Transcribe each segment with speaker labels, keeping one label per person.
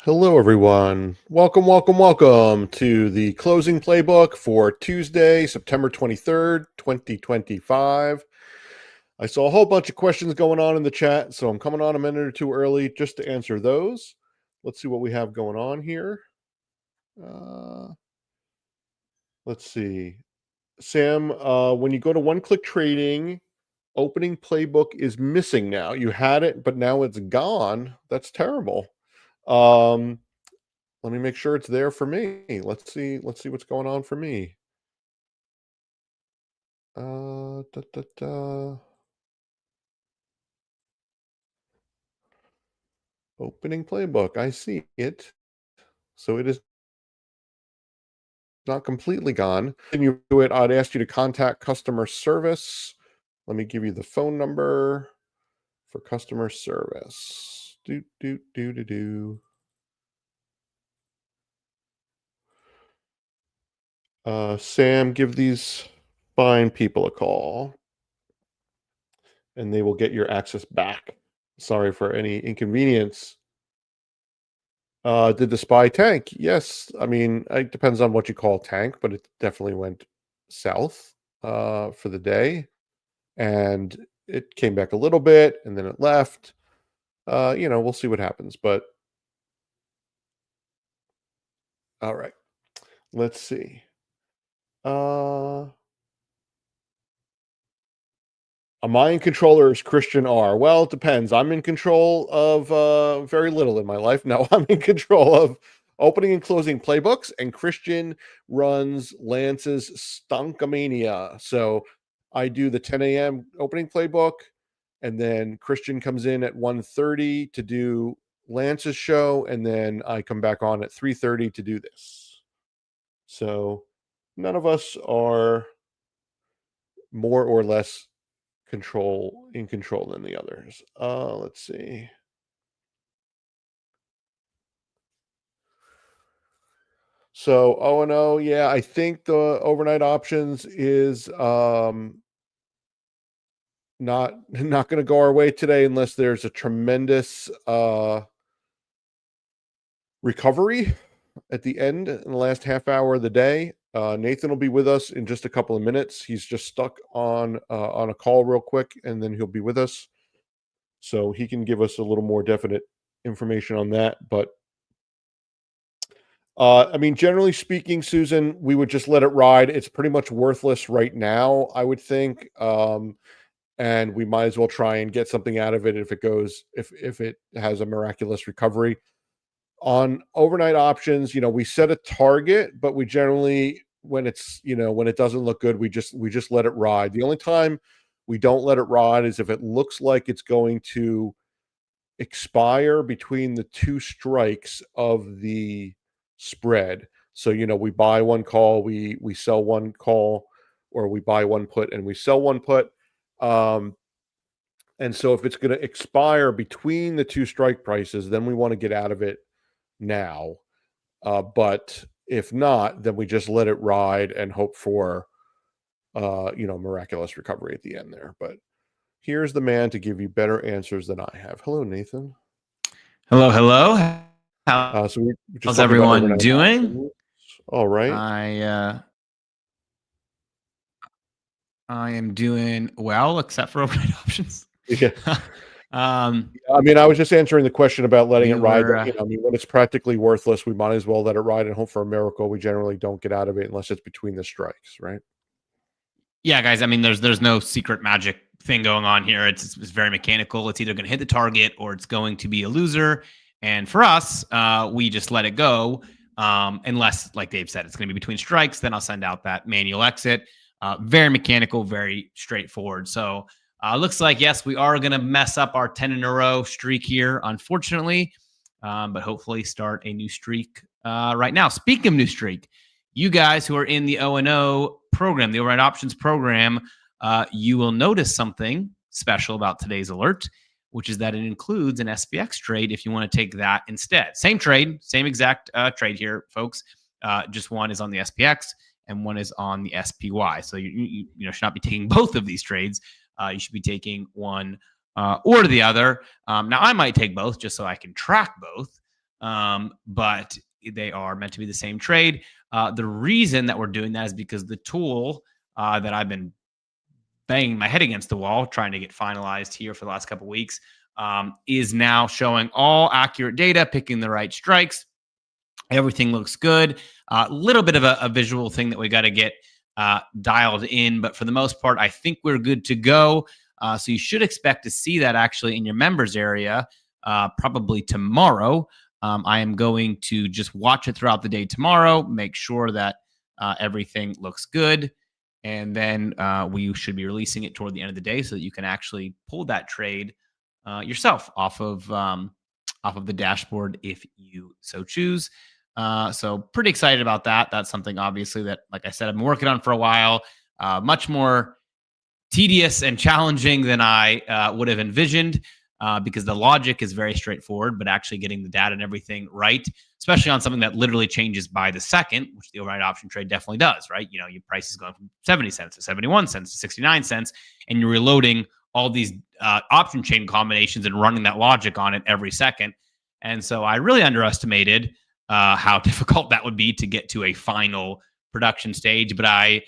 Speaker 1: Hello, everyone. Welcome to the closing playbook for Tuesday, September 23rd, 2025. I saw a whole bunch of questions going on in the chat, so I'm coming on a minute or two early just to answer those. Let's see what we have going on here. Let's see. Sam, when you go to one click trading, opening playbook is missing now. You had it, but now it's gone. That's terrible. Let me make sure it's there for me. Let's see what's going on for me. Da, da, da. Opening playbook. I see it. So it is not completely gone. When you do it, I'd ask you to contact customer service. Let me give you the phone number for customer service. Do do do do do. Sam, give these fine people a call, and they will get your access back. Sorry for any inconvenience. Did the spy tank? Yes. I mean, it depends on what you call tank, but it definitely went south for the day, and it came back a little bit, and then it left. We'll see what happens. But all right, let's see. Uh, Am I in control or is Christian R? Well, it depends. I'm in control of very little in my life. No, I'm in control of opening and closing playbooks, and Christian runs Lance's Stonkamania. So I do the 10 a.m. opening playbook, and then Christian comes in at 1:30 to do Lance's show, and then I come back on at 3:30 to do this. So none of us are more or less in control than the others. Let's see. So O&O, yeah, I think the overnight options is not going to go our way today unless there's a tremendous recovery at the end in the last half hour of the day. Nathan will be with us in just a couple of minutes. He's just stuck on a call real quick, and then he'll be with us, so he can give us a little more definite information on that. But I mean, generally speaking, Susan, we would just let it ride. It's pretty much worthless right now, I would think. And we might as well try and get something out of it if it has a miraculous recovery. On overnight options, we set a target, but we generally, when it doesn't look good, we just let it ride. The only time we don't let it ride is if it looks like it's going to expire between the two strikes of the spread. So, we buy one call, we sell one call, or we buy one put and we sell one put. And so if it's going to expire between the two strike prices, then we want to get out of it now. But if not, then we just let it ride and hope for miraculous recovery at the end there. But here's the man to give you better answers than I have. Hello, Nathan.
Speaker 2: Hello.
Speaker 1: So we just
Speaker 2: How's everyone doing?
Speaker 1: Options. All right.
Speaker 2: I am doing well, except for overnight options.
Speaker 1: Yeah. I mean, I was just answering the question about letting it ride. I mean, when it's practically worthless, we might as well let it ride and hope for a miracle. We generally don't get out of it unless it's between the strikes, right?
Speaker 2: Yeah, guys. I mean, there's no secret magic thing going on here. It's very mechanical. It's either going to hit the target or it's going to be a loser. And for us, we just let it go. Unless, like Dave said, it's going to be between strikes, then I'll send out that manual exit. Very mechanical, very straightforward. So looks like, yes, we are going to mess up our 10 in a row streak here, unfortunately, but hopefully start a new streak right now. Speaking of new streak, you guys who are in the O&O program, the overnight options program, you will notice something special about today's alert, which is that it includes an SPX trade if you want to take that instead. Same trade, same exact trade here, folks. Just one is on the SPX and one is on the SPY. So you should not be taking both of these trades. You should be taking one or the other. Now, I might take both just so I can track both. but they are meant to be the same trade. The reason that we're doing that is because the tool that I've been banging my head against the wall trying to get finalized here for the last couple of weeks is now showing all accurate data, picking the right strikes. Everything looks good. A little bit of a visual thing that we got to get dialed in, but for the most part, I think we're good to go. So you should expect to see that actually in your members area probably tomorrow. I am going to just watch it throughout the day tomorrow, make sure that everything looks good. And then we should be releasing it toward the end of the day so that you can actually pull that trade yourself off of the dashboard if you so choose. So pretty excited about that. That's something obviously that, like I said, I've been working on for a while. Much more tedious and challenging than I would have envisioned because the logic is very straightforward, but actually getting the data and everything right, especially on something that literally changes by the second, which the overnight option trade definitely does, right? You know, your price is going from 70 cents to 71 cents to 69 cents, and you're reloading all these option chain combinations and running that logic on it every second. And so I really underestimated how difficult that would be to get to a final production stage. But I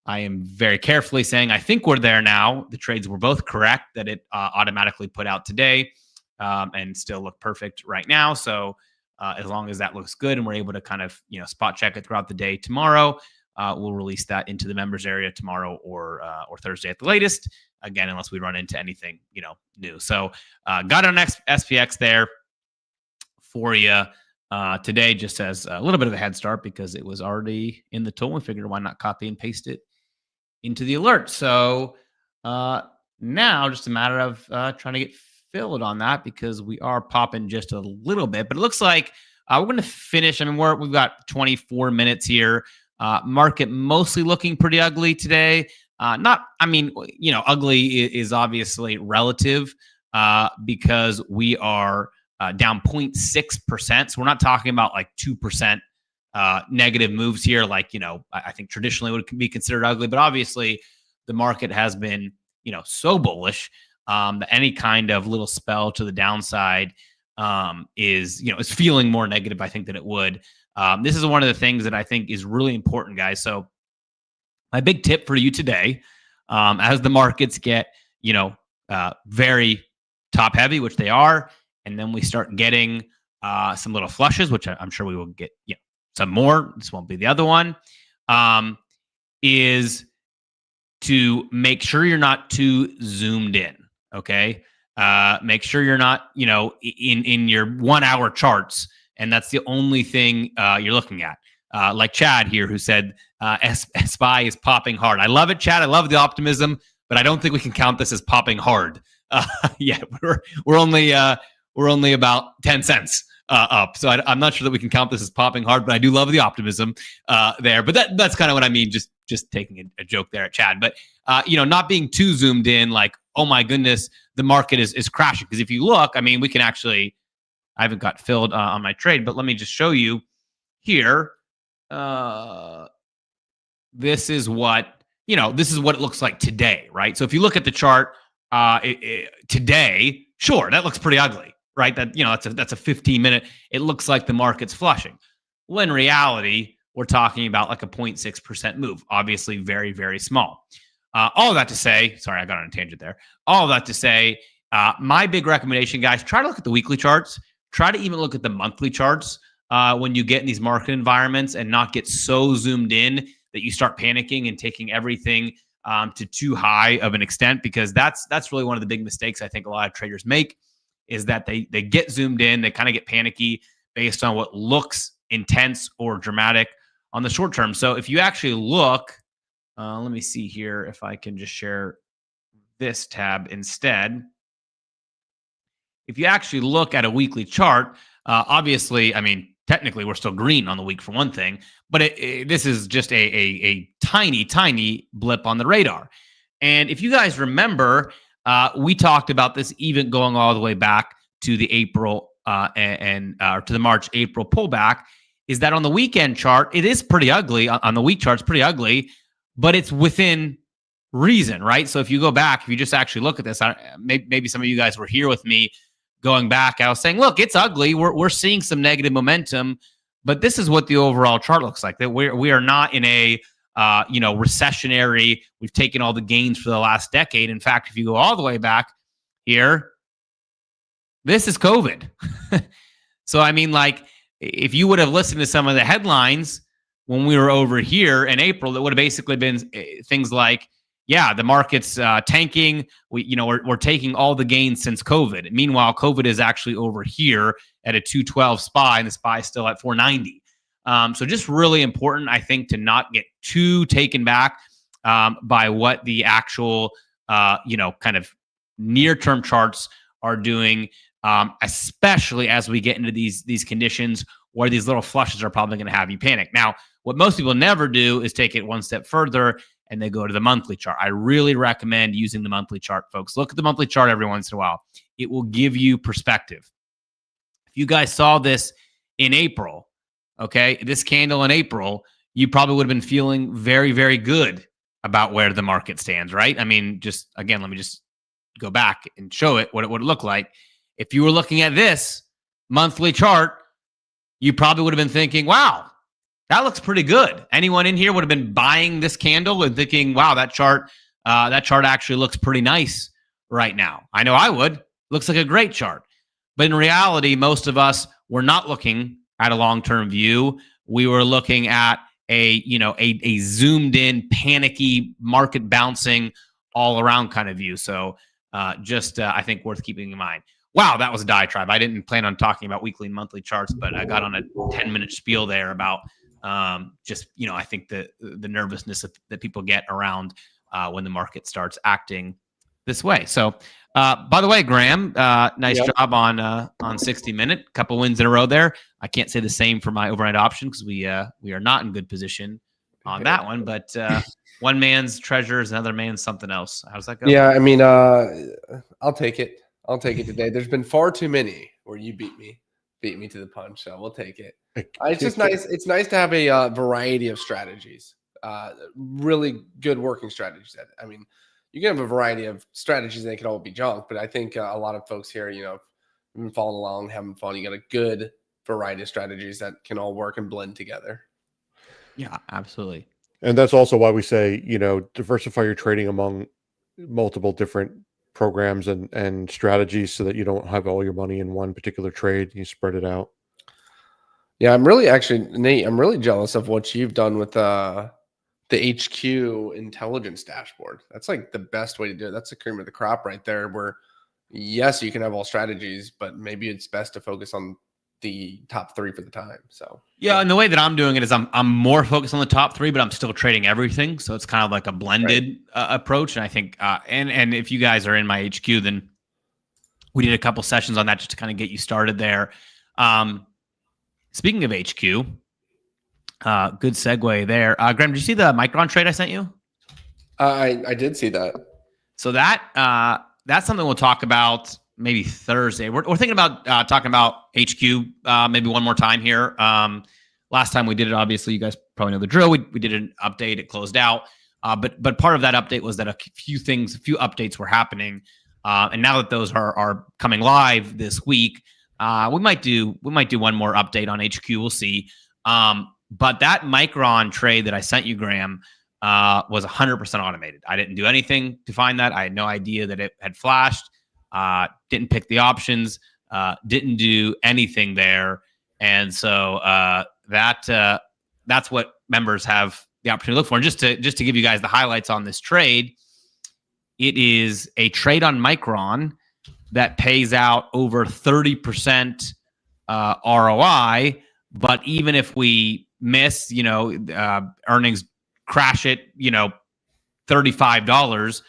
Speaker 2: am very carefully saying I think we're there now. The trades were both correct that it automatically put out today and still look perfect right now. So as long as that looks good and we're able to kind of spot check it throughout the day tomorrow, we'll release that into the members area tomorrow or Thursday at the latest. Again, unless we run into anything new. So got an SPX there for you. Today just as a little bit of a head start because it was already in the tool. We figured why not copy and paste it into the alert. So now just a matter of trying to get filled on that because we are popping just a little bit. But it looks like we're going to finish. I mean, we've got 24 minutes here. Market mostly looking pretty ugly today. Ugly is obviously relative because we are down 0.6%. So we're not talking about like 2% negative moves here. Like, I think traditionally would be considered ugly, but obviously the market has been, so bullish that any kind of little spell to the downside is feeling more negative, I think, than it would. This is one of the things that I think is really important, guys. So my big tip for you today, as the markets get, very top heavy, which they are, and then we start getting some little flushes, which I'm sure we will get some more. This won't be the other one, is to make sure you're not too zoomed in, okay? Make sure you're not, in your 1 hour charts, and that's the only thing you're looking at. Like Chad here, who said SPY is popping hard. I love it, Chad. I love the optimism, but I don't think we can count this as popping hard. We're only about 10 cents up. So I'm not sure that we can count this as popping hard, but I do love the optimism there. But that's kind of what I mean, just taking a joke there at Chad. But, not being too zoomed in, like, oh my goodness, the market is crashing. Because if you look, I mean, we can actually, I haven't got filled on my trade, but let me just show you here. This is what it looks like today, right? So if you look at the chart today, sure, that looks pretty ugly, right? That that's a 15-minute. It looks like the market's flushing. Well, in reality, we're talking about like a 0.6% move. Obviously, very, very small. All of that to say, sorry, I got on a tangent there. All of that to say, my big recommendation, guys, try to look at the weekly charts. Try to even look at the monthly charts when you get in these market environments and not get so zoomed in that you start panicking and taking everything to too high of an extent, because that's really one of the big mistakes I think a lot of traders make, is that they get zoomed in, they kind of get panicky based on what looks intense or dramatic on the short term. So if you actually look, let me see here if I can just share this tab instead. If you actually look at a weekly chart, obviously, I mean, technically we're still green on the week for one thing, but this is just a tiny, tiny blip on the radar. And if you guys remember, we talked about this even going all the way back to the April to the March-April pullback, is that on the weekend chart, it is pretty ugly. On the week chart, it's pretty ugly, but it's within reason, right? So if you go back, if you just actually look at this, maybe some of you guys were here with me going back, I was saying, look, it's ugly. We're seeing some negative momentum, but this is what the overall chart looks like. That we are not in a recessionary. We've taken all the gains for the last decade. In fact, if you go all the way back here, this is COVID. So I mean, like, if you would have listened to some of the headlines when we were over here in April, it would have basically been things like, yeah, the market's tanking. We're taking all the gains since COVID. Meanwhile, COVID is actually over here at a 212 SPY, and the SPY is still at 490. So just really important, I think, to not get too taken back by what the actual, kind of near-term charts are doing, especially as we get into these conditions where these little flushes are probably going to have you panic. Now, what most people never do is take it one step further and they go to the monthly chart. I really recommend using the monthly chart, folks. Look at the monthly chart every once in a while. It will give you perspective. If you guys saw this in April, okay, this candle in April, you probably would have been feeling very, very good about where the market stands, right? I mean, just again, let me just go back and show it what it would look like. If you were looking at this monthly chart, you probably would have been thinking, wow, that looks pretty good. Anyone in here would have been buying this candle and thinking, wow, that chart actually looks pretty nice right now. I know I would. Looks like a great chart. But in reality, most of us were not looking at a long-term view. We were looking at a zoomed in, panicky, market bouncing all around kind of view. So I think worth keeping in mind. Wow, that was a diatribe. I didn't plan on talking about weekly and monthly charts, but I got on a 10-minute spiel there about I think the nervousness that people get around when the market starts acting this way. So, by the way, Graham, nice job on 60 Minute. Couple wins in a row there. I can't say the same for my overnight option because we are not in good position on that one. But one man's treasure is another man's something else. How's that go?
Speaker 3: Yeah, I mean, I'll take it. I'll take it today. There's been far too many where you beat me to the punch. So we'll take it. It's just nice. It's nice to have a variety of strategies, really good working strategies. I mean, you can have a variety of strategies and they could all be junk, but I think a lot of folks here, have been following along, having fun. You got a good variety of strategies that can all work and blend together.
Speaker 2: Yeah, absolutely.
Speaker 1: And that's also why we say, diversify your trading among multiple different programs and strategies so that you don't have all your money in one particular trade. You spread it out.
Speaker 3: Yeah, Nate, I'm really jealous of what you've done with the HQ intelligence dashboard. That's like the best way to do it. That's the cream of the crop right there, where yes, you can have all strategies, but maybe it's best to focus on the top three for the time. So
Speaker 2: yeah, and the way that I'm doing it is I'm more focused on the top three, but I'm still trading everything. So it's kind of like a blended approach. And I think and if you guys are in my HQ, then we did a couple sessions on that just to kind of get you started there. Speaking of HQ, good segue there. Graham, did you see the Micron trade I sent you?
Speaker 3: I did see that.
Speaker 2: So that's something we'll talk about maybe Thursday. We're thinking about talking about HQ maybe one more time here. Last time we did it, obviously, you guys probably know the drill. We did an update. It closed out. But part of that update was that a few updates were happening. And now that those are coming live this week, we might do one more update on HQ. We'll see. But that Micron trade that I sent you, Graham, was 100% automated. I didn't do anything to find that. I had no idea that it had flashed. Didn't pick the options. Didn't do anything there. And so that's what members have the opportunity to look for. And just to give you guys the highlights on this trade, it is a trade on Micron that pays out over 30% ROI. But even if we miss, earnings crash it, $35,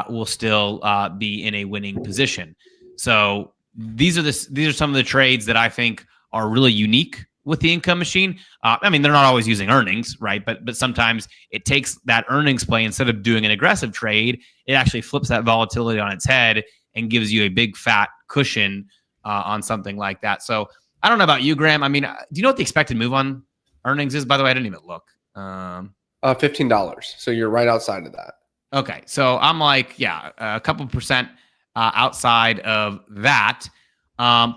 Speaker 2: we'll still be in a winning position. So these are some of the trades that I think are really unique with the income machine. I mean, they're not always using earnings, right? But sometimes it takes that earnings play, instead of doing an aggressive trade, it actually flips that volatility on its head and gives you a big fat cushion on something like that. So I don't know about you, Graham. I mean, do you know what the expected move on earnings is? By the way, I didn't even look.
Speaker 3: $15. So you're right outside of that.
Speaker 2: Okay. So I'm like, yeah, a couple percent outside of that.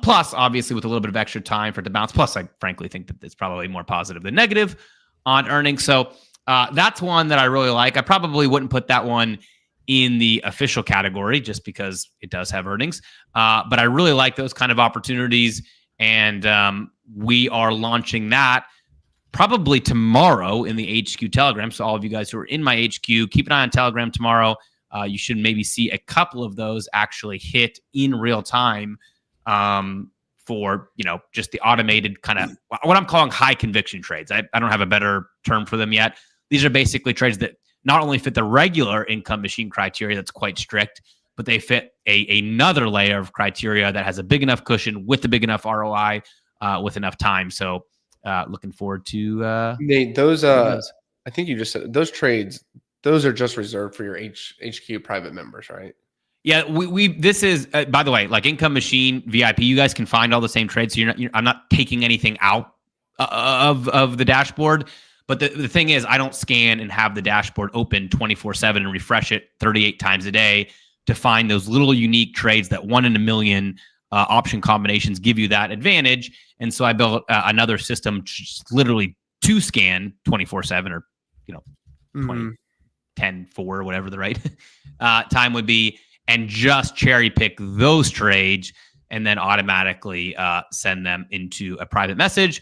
Speaker 2: Plus, obviously, with a little bit of extra time for it to bounce. Plus, I frankly think that it's probably more positive than negative on earnings. So that's one that I really like. I probably wouldn't put that one in the official category just because it does have earnings. But I really like those kind of opportunities. And we are launching that probably tomorrow in the HQ Telegram. So all of you guys who are in my HQ, keep an eye on Telegram tomorrow. You should maybe see a couple of those actually hit in real time for, just the automated kind of what I'm calling high conviction trades. I don't have a better term for them yet. These are basically trades that not only fit the regular income machine criteria that's quite strict, but they fit another layer of criteria that has a big enough cushion with a big enough ROI with enough time. So looking forward to
Speaker 3: Nate, those I think you just said those trades, those are just reserved for your HQ private members, right?
Speaker 2: Yeah, this is by the way, like Income Machine VIP, you guys can find all the same trades. So I'm not taking anything out of the dashboard. But the thing is, I don't scan and have the dashboard open 24/7 and refresh it 38 times a day to find those little unique trades that 1 in a million option combinations give you that advantage. And so I built another system just literally to scan 24/7 or 20, 10, 4, whatever the right time would be, and just cherry pick those trades and then automatically send them into a private message.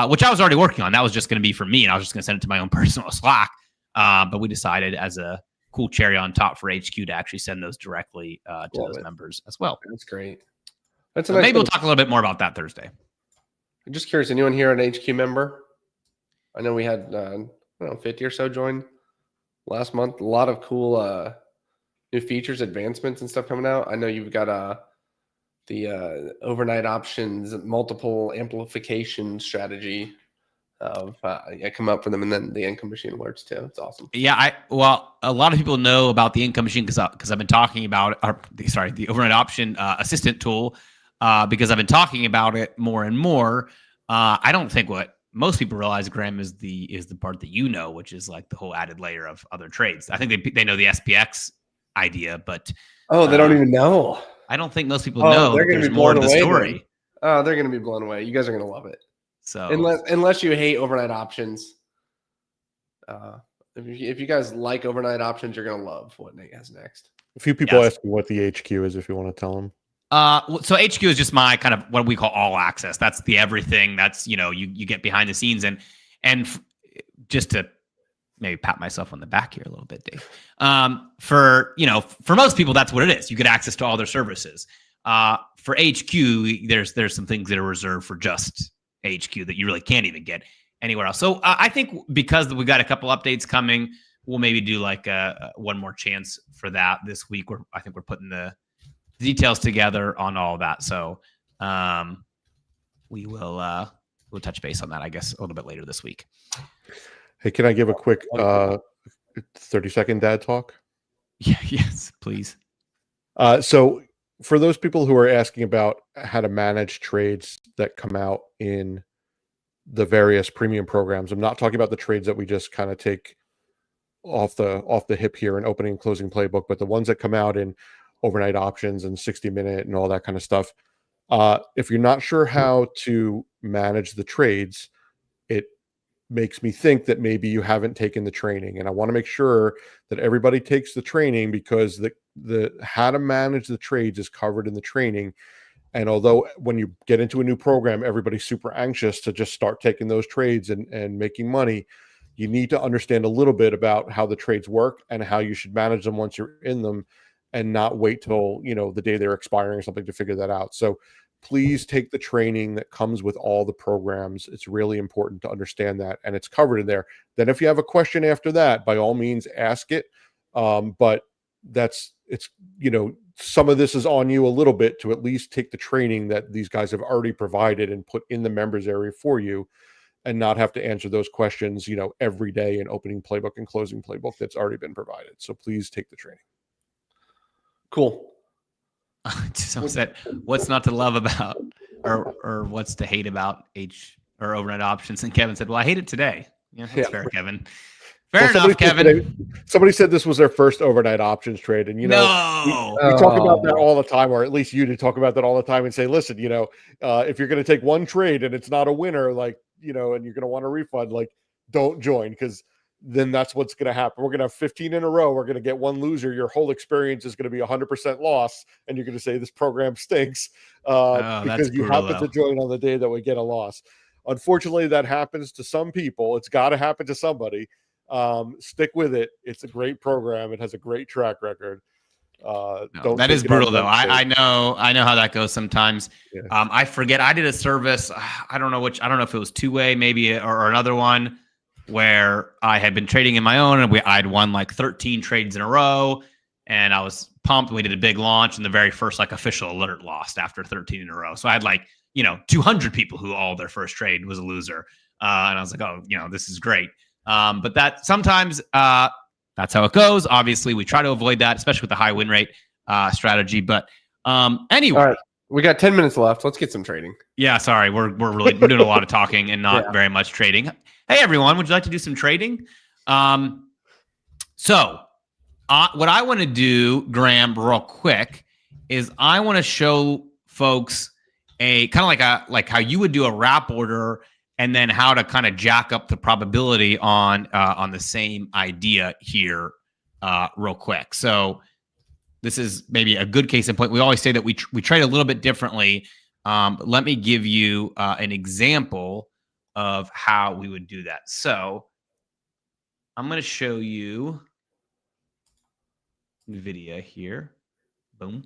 Speaker 2: Which I was already working on. That was just going to be for me, and I was just going to send it to my own personal Slack. But we decided as a cool cherry on top for HQ to actually send those directly to those members as well.
Speaker 3: That's great.
Speaker 2: So maybe we'll talk a little bit more about that Thursday.
Speaker 3: I'm just curious, anyone here an HQ member? I know we had 50 or so join last month. A lot of cool new features, advancements, and stuff coming out. I know you've got the overnight options, multiple amplification strategy of come up for them, and then the income machine alerts too. It's awesome.
Speaker 2: Yeah, a lot of people know about the income machine because I've been talking about the overnight option assistant tool because I've been talking about it more and more. I don't think what most people realize, Graham, is the part that which is like the whole added layer of other trades. I think they know the SPX idea, but
Speaker 3: they don't even know.
Speaker 2: I don't think most people know there's more to the story.
Speaker 3: Oh, they're going to be blown away. You guys are going to love it.
Speaker 2: So
Speaker 3: unless you hate overnight options, if you guys like overnight options, you're going to love what Nate has next.
Speaker 1: A few people asking what the HQ is, if you want to tell them.
Speaker 2: So HQ is just my kind of what we call all access. That's the everything. That's you get behind the scenes and just to maybe pat myself on the back here a little bit, Dave. For most people, that's what it is. You get access to all their services. For HQ, there's some things that are reserved for just HQ that you really can't even get anywhere else. So I think because we got a couple updates coming, we'll maybe do like one more chance for that this week. I think we're putting the details together on all of that. So we'll touch base on that, I guess, a little bit later this week.
Speaker 1: Hey, can I give a quick 30-second dad talk?
Speaker 2: Yeah, yes, please.
Speaker 1: So for those people who are asking about how to manage trades that come out in the various premium programs, I'm not talking about the trades that we just kind of take off the hip here in opening and closing playbook, but the ones that come out in overnight options and 60-minute and all that kind of stuff. If you're not sure how to manage the trades, it makes me think that maybe you haven't taken the training. And I want to make sure that everybody takes the training because the how to manage the trades is covered in the training. And although when you get into a new program, everybody's super anxious to just start taking those trades and making money, you need to understand a little bit about how the trades work and how you should manage them once you're in them and not wait till, the day they're expiring or something to figure that out. So please take the training that comes with all the programs. It's really important to understand that, and it's covered in there. Then if you have a question after that, by all means, ask it. But some of this is on you a little bit to at least take the training that these guys have already provided and put in the members area for you and not have to answer those questions, every day in opening playbook and closing playbook that's already been provided. So please take the training.
Speaker 3: Cool.
Speaker 2: Someone said, "What's not to love about, or what's to hate about overnight options?" And Kevin said, "Well, I hate it today." Yeah, that's fair, Kevin. Fair enough, Kevin.
Speaker 1: Somebody said this was their first overnight options trade, and we talk about that all the time, or at least you talk about that all the time, and say, listen, if you're going to take one trade and it's not a winner, like and you're going to want a refund, like don't join, because then that's what's going to happen. We're going to have 15 in a row. We're going to get one loser. Your whole experience is going to be 100% loss, and you're going to say this program stinks because you happen to join on the day that we get a loss. Unfortunately, that happens to some people. It's got to happen to somebody. Stick with it. It's a great program. It has a great track record.
Speaker 2: That is brutal, though. I know how that goes sometimes. Yeah. I forget. I did a service. I don't know if it was two-way, maybe, or another one, where I had been trading in my own, and I'd won like 13 trades in a row, and I was pumped. We did a big launch, and the very first official alert lost after 13 in a row. So I had 200 people who all their first trade was a loser, and I was like, oh, this is great. But that sometimes that's how it goes. Obviously, we try to avoid that, especially with the high win rate strategy. But anyway,
Speaker 3: all right, we got 10 minutes left. Let's get some trading.
Speaker 2: Yeah, sorry, we're doing a lot of talking and not very much trading. Hey, everyone, would you like to do some trading? So what I want to do, Graham, real quick, is I want to show folks a kind of like how you would do a wrap order, and then how to kind of jack up the probability on the same idea here real quick. So this is maybe a good case in point. We always say that we trade a little bit differently. But let me give you an example of how we would do that. So I'm going to show you NVIDIA here. Boom.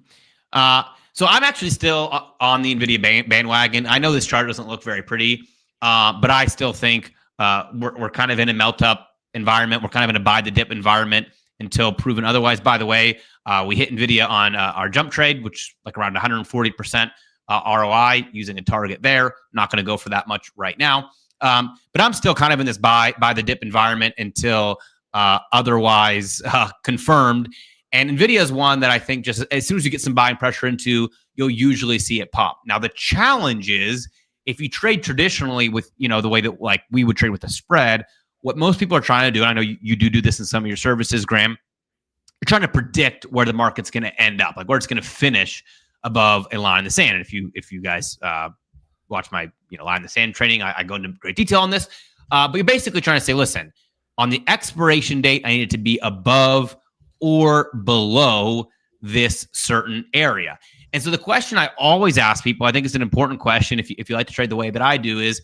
Speaker 2: So I'm actually still on the NVIDIA bandwagon. I know this chart doesn't look very pretty, but I still think we're kind of in a melt-up environment. We're kind of in a buy-the-dip environment until proven otherwise. By the way, we hit NVIDIA on our jump trade, which like around 140% ROI using a target there. Not going to go for that much right now. But I'm still kind of in this buy the dip environment until otherwise confirmed. And NVIDIA is one that I think just as soon as you get some buying pressure into, you'll usually see it pop. Now, the challenge is if you trade traditionally with, the way that like we would trade with a spread, what most people are trying to do, and I know you do this in some of your services, Graham, you're trying to predict where the market's going to end up, like where it's going to finish above a line in the sand. And if you guys watch my line in the sand training, I go into great detail on this. But you're basically trying to say, listen, on the expiration date, I need it to be above or below this certain area. And so the question I always ask people, I think it's an important question if you like to trade the way that I do, is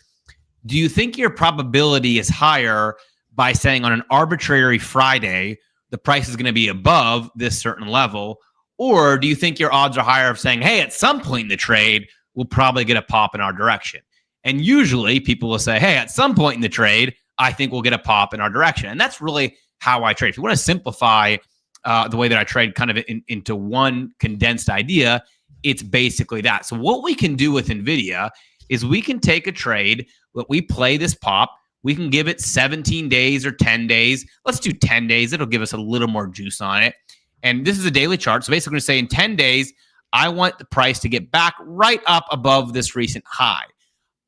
Speaker 2: do you think your probability is higher by saying on an arbitrary Friday, the price is going to be above this certain level? Or do you think your odds are higher of saying, hey, at some point in the trade, we'll probably get a pop in our direction? And usually people will say, hey, at some point in the trade, I think we'll get a pop in our direction. And that's really how I trade. If you want to simplify the way that I trade kind of into one condensed idea, it's basically that. So what we can do with NVIDIA is we can take a trade, but we play this pop. We can give it 17 days or 10 days. Let's do 10 days. It'll give us a little more juice on it. And this is a daily chart. So basically, we're going to say in 10 days, I want the price to get back right up above this recent high.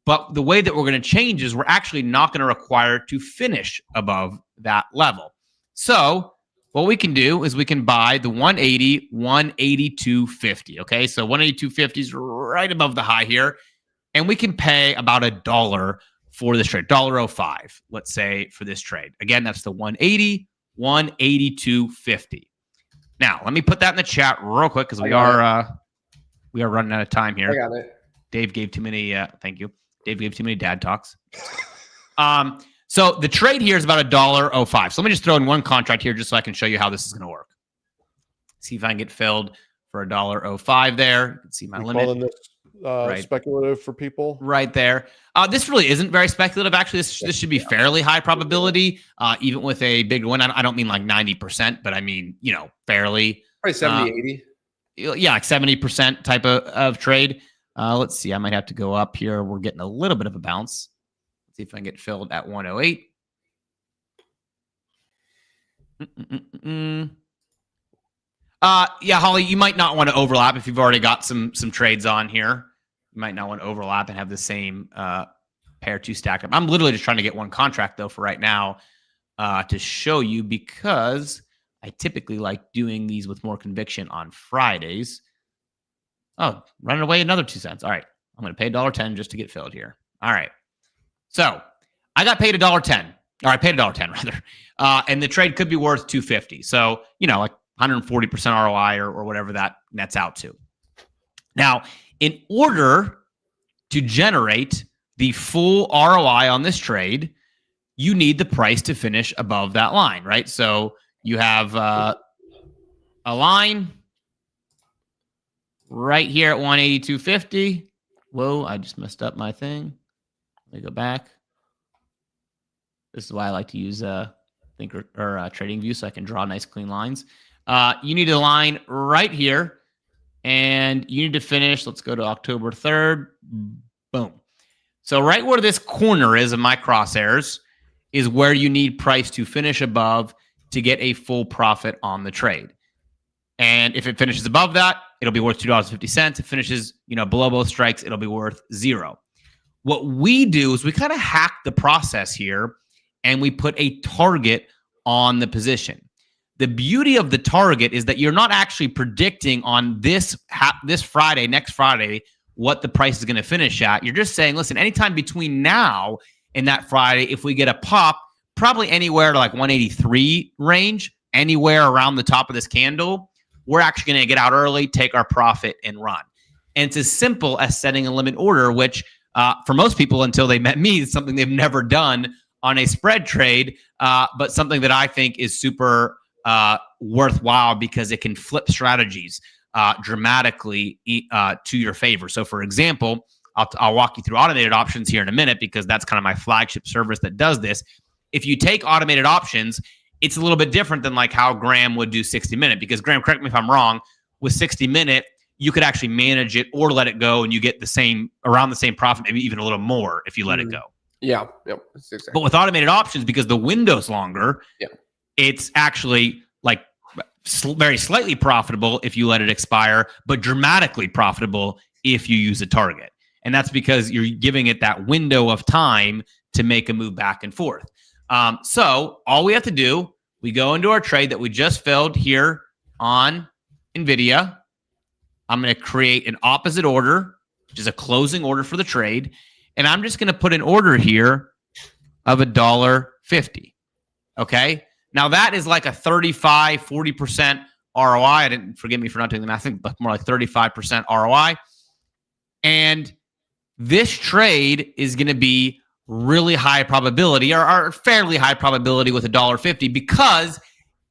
Speaker 2: But the way that we're going to change is we're actually not going to require it to finish above that level. So what we can do is we can buy the 180, 182.50. Okay, so 182.50 is right above the high here. And we can pay about $1 for this trade, $1.05, let's say, for this trade. Again, that's the 180, 182.50. Now, let me put that in the chat real quick because we are running out of time here.
Speaker 3: I got it.
Speaker 2: Dave gave too many. Thank you. Dave gave too many dad talks. So the trade here is about $1.05. So let me just throw in one contract here just so I can show you how this is going to work. See if I can get filled for $1.05 there. You can see my limit.
Speaker 1: This, speculative for people
Speaker 2: right there. This really isn't very speculative. Actually, this should be fairly high probability, even with a big win. I don't mean like 90%, but I mean, fairly.
Speaker 3: Probably 70, 80.
Speaker 2: Yeah, like 70% type of trade. Let's see. I might have to go up here. We're getting a little bit of a bounce. Let's see if I can get filled at 108. Yeah, Holly, you might not want to overlap if you've already got some trades on here. You might not want to overlap and have the same pair two stacked up. I'm literally just trying to get one contract though for right now. to show you because I typically like doing these with more conviction on Fridays. Oh, running away another 2 cents. All right. I'm going to pay $1.10 just to get filled here. All right. So I got paid $1.10, or I paid $1.10 rather. And the trade could be worth $2.50. So, like 140% ROI or whatever that nets out to. Now, in order to generate the full ROI on this trade, you need the price to finish above that line, right? So you have a line right here at 182.50. Whoa, I just messed up my thing. Let me go back. This is why I like to use Thinker or TradingView so I can draw nice clean lines. You need a line right here, and you need to finish. Let's go to October 3rd. Boom. So right where this corner is of my crosshairs is where you need price to finish above to get a full profit on the trade. And if it finishes above that, it'll be worth $2.50. If it finishes, below both strikes, it'll be worth $0. What we do is we kind of hack the process here, and we put a target on the position. The beauty of the target is that you're not actually predicting on this Friday, next Friday, what the price is going to finish at. You're just saying, listen, anytime between now and that Friday, if we get a pop, probably anywhere to like 183 range, anywhere around the top of this candle, we're actually going to get out early, take our profit, and run. And it's as simple as setting a limit order, which for most people until they met me is something they've never done on a spread trade, but something that I think is super worthwhile because it can flip strategies dramatically to your favor. So for example, I'll walk you through automated options here in a minute because that's kind of my flagship service that does this. If you take automated options, it's a little bit different than like how Graham would do 60-minute, because Graham, correct me if I'm wrong, with 60-minute, you could actually manage it or let it go and you get around the same profit, maybe even a little more if you let it go.
Speaker 3: Yeah. Yep. Exactly.
Speaker 2: But with automated options, because the window's longer, it's actually like very slightly profitable if you let it expire, but dramatically profitable if you use a target. And that's because you're giving it that window of time to make a move back and forth. So all we have to do, we go into our trade that we just filled here on NVIDIA. I'm going to create an opposite order, which is a closing order for the trade. And I'm just going to put an order here of $1.50. Okay. Now that is like a 40% ROI. I didn't, forgive me for not doing the math. I think more like 35% ROI. And this trade is going to be really high probability or fairly high probability with $1.50, because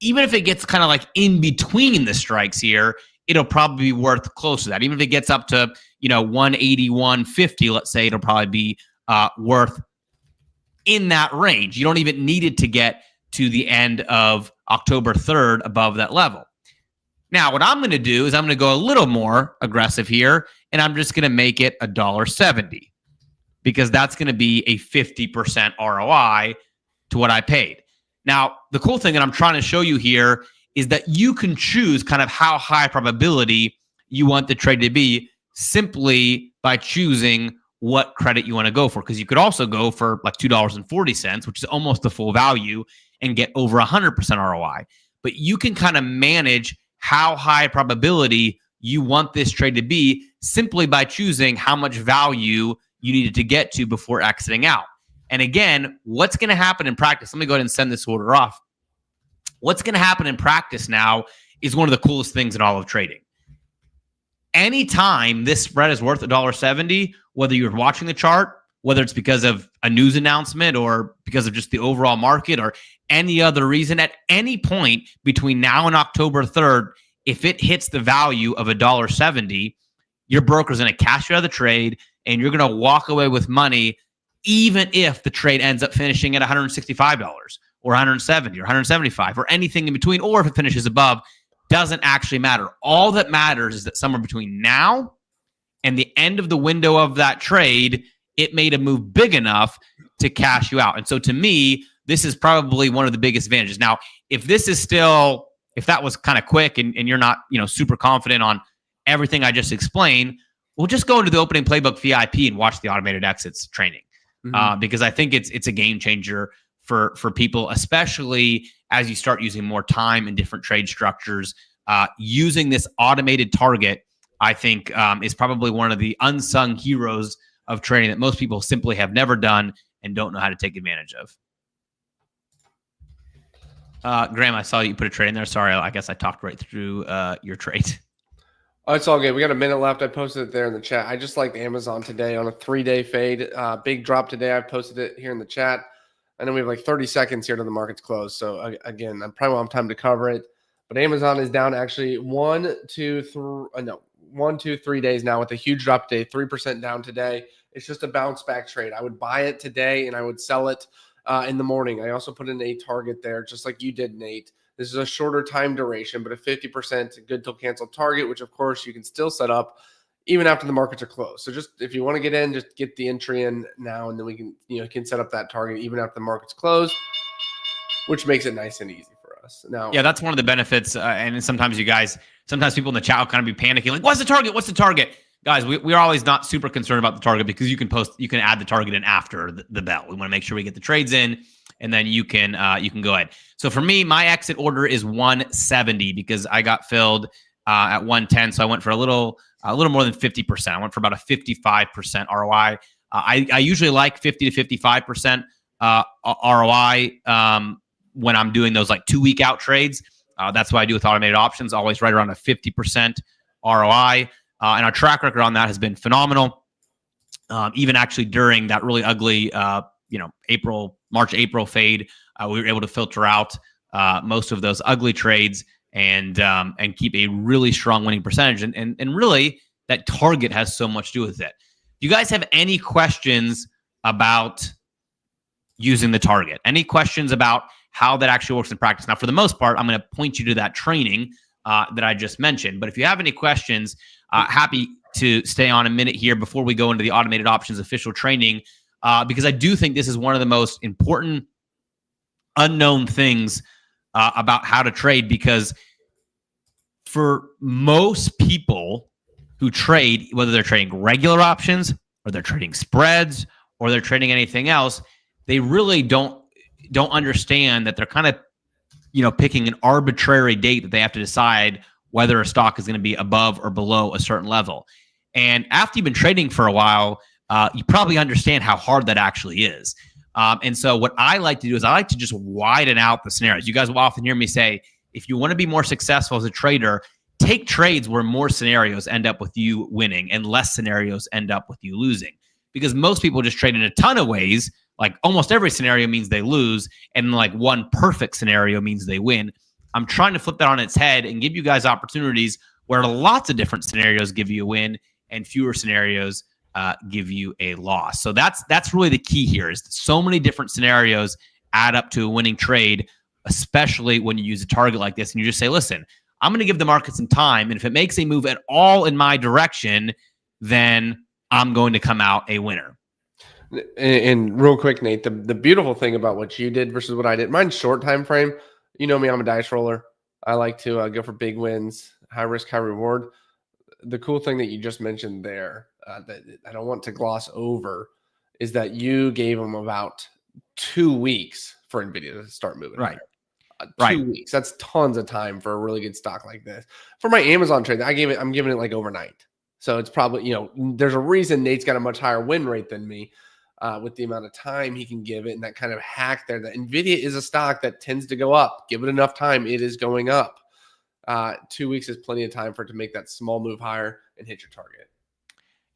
Speaker 2: even if it gets kind of like in between the strikes here, it'll probably be worth close to that. Even if it gets up to, 180, 150, let's say, it'll probably be worth in that range. You don't even need it to get to the end of October 3rd above that level. Now, what I'm going to do is I'm going to go a little more aggressive here, and I'm just going to make it $1.70, because that's going to be a 50% ROI to what I paid. Now, the cool thing that I'm trying to show you here is that you can choose kind of how high probability you want the trade to be simply by choosing what credit you want to go for. Because you could also go for like $2.40, which is almost the full value, and get over 100% ROI. But you can kind of manage how high probability you want this trade to be simply by choosing how much value you needed to get to before exiting out. And again, what's going to happen in practice? Let me go ahead and send this order off. What's going to happen in practice now is one of the coolest things in all of trading. Anytime this spread is worth $1.70, whether you're watching the chart, whether it's because of a news announcement or because of just the overall market or any other reason, at any point between now and October 3rd, if it hits the value of $1.70, your broker's going to cash you out of the trade and you're going to walk away with money, even if the trade ends up finishing at $165 or $170 or $175 or anything in between, or if it finishes above, doesn't actually matter. All that matters is that somewhere between now and the end of the window of that trade, it made a move big enough to cash you out. And so to me, this is probably one of the biggest advantages. Now, if that was kind of quick and you're not, super confident on everything I just explained, we'll just go into the opening playbook VIP and watch the automated exits training. Because I think it's a game changer for people, especially as you start using more time in different trade structures. Using this automated target, I think, is probably one of the unsung heroes of trading that most people simply have never done and don't know how to take advantage of. Graham, I saw you put a trade in there. Sorry, I guess I talked right through your trade.
Speaker 3: Oh, it's all good. We got a minute left. I posted it there in the chat. I just liked Amazon today on a 3-day fade. Big drop today. I posted it here in the chat. I know we have like 30 seconds here to the market's close. So again, I probably won't have time to cover it. But Amazon is down actually 1, 2, 3 days now with a huge drop today, 3% down today. It's just a bounce back trade. I would buy it today and I would sell it in the morning. I also put in a target there, just like you did, Nate. This is a shorter time duration, but a 50% good till cancel target, which of course you can still set up even after the markets are closed. So just if you want to get in, just get the entry in now, and then we can set up that target even after the market's closed, which makes it nice and easy for us. Now,
Speaker 2: yeah, that's one of the benefits. And sometimes people in the chat will kind of be panicking, like, what's the target? What's the target? Guys, we're always not super concerned about the target because you can add the target in after the bell. We want to make sure we get the trades in, and then you can go ahead. So for me, my exit order is 170 because I got filled at 110. So I went for a little more than 50%. I went for about a 55% ROI. I usually like 50 to 55% ROI when I'm doing those like 2-week out trades. That's what I do with automated options. Always right around a 50% ROI. And our track record on that has been phenomenal. Even actually during that really ugly, March, April fade, we were able to filter out most of those ugly trades and keep a really strong winning percentage. And really, that target has so much to do with it. Do you guys have any questions about using the target? Any questions about how that actually works in practice? Now, for the most part, I'm going to point you to that training that I just mentioned. But if you have any questions, happy to stay on a minute here before we go into the automated options official training, because I do think this is one of the most important unknown things about how to trade, because for most people who trade, whether they're trading regular options or they're trading spreads or they're trading anything else, they really don't understand that they're kind of picking an arbitrary date that they have to decide whether a stock is going to be above or below a certain level. And after you've been trading for a while, you probably understand how hard that actually is. And so what I like to do is I like to just widen out the scenarios. You guys will often hear me say, if you want to be more successful as a trader, take trades where more scenarios end up with you winning and less scenarios end up with you losing. Because most people just trade in a ton of ways. Like almost every scenario means they lose, and like one perfect scenario means they win. I'm trying to flip that on its head and give you guys opportunities where lots of different scenarios give you a win and fewer scenarios give you a loss. So that's really the key here, is so many different scenarios add up to a winning trade, especially when you use a target like this and you just say, listen, I'm going to give the market some time, and if it makes a move at all in my direction, then I'm going to come out a winner.
Speaker 3: And real quick, Nate, the beautiful thing about what you did versus what I did, mine's short time frame. You know me, I'm a dice roller. I like to go for big wins, high risk, high reward. The cool thing that you just mentioned there that I don't want to gloss over is that you gave them about 2 weeks for NVIDIA to start moving.
Speaker 2: Right.
Speaker 3: 2 weeks. That's tons of time for a really good stock like this. For my Amazon trade, I'm giving it like overnight. So it's probably, there's a reason Nate's got a much higher win rate than me with the amount of time he can give it, and that kind of hack there. That NVIDIA is a stock that tends to go up. Give it enough time, it is going up. 2 weeks is plenty of time for it to make that small move higher and hit your target.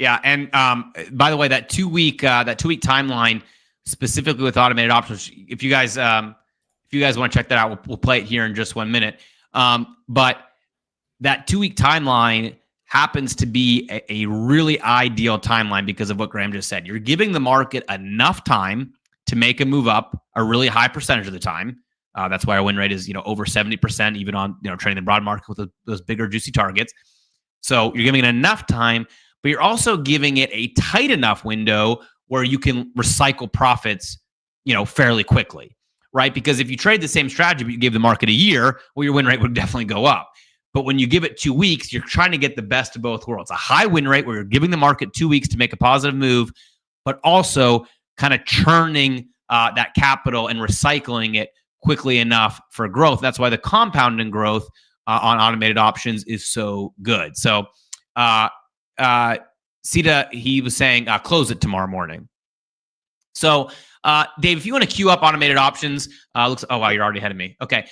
Speaker 2: Yeah, and by the way, that 2 week timeline specifically with automated options. If you guys want to check that out, we'll play it here in just 1 minute. But that 2 week timeline happens to be a really ideal timeline because of what Graham just said. You're giving the market enough time to make a move up a really high percentage of the time. That's why our win rate is over 70%, even on trading the broad market with those bigger juicy targets. So you're giving it enough time, but you're also giving it a tight enough window where you can recycle profits, fairly quickly, right? Because if you trade the same strategy but you give the market a year, well, your win rate would definitely go up. But when you give it 2 weeks, you're trying to get the best of both worlds. A high win rate where you're giving the market 2 weeks to make a positive move, but also kind of churning that capital and recycling it quickly enough for growth. That's why the compounding growth on automated options is so good. So Sita, he was saying, close it tomorrow morning. So, Dave, if you want to queue up automated options, oh, wow, you're already ahead of me. Okay.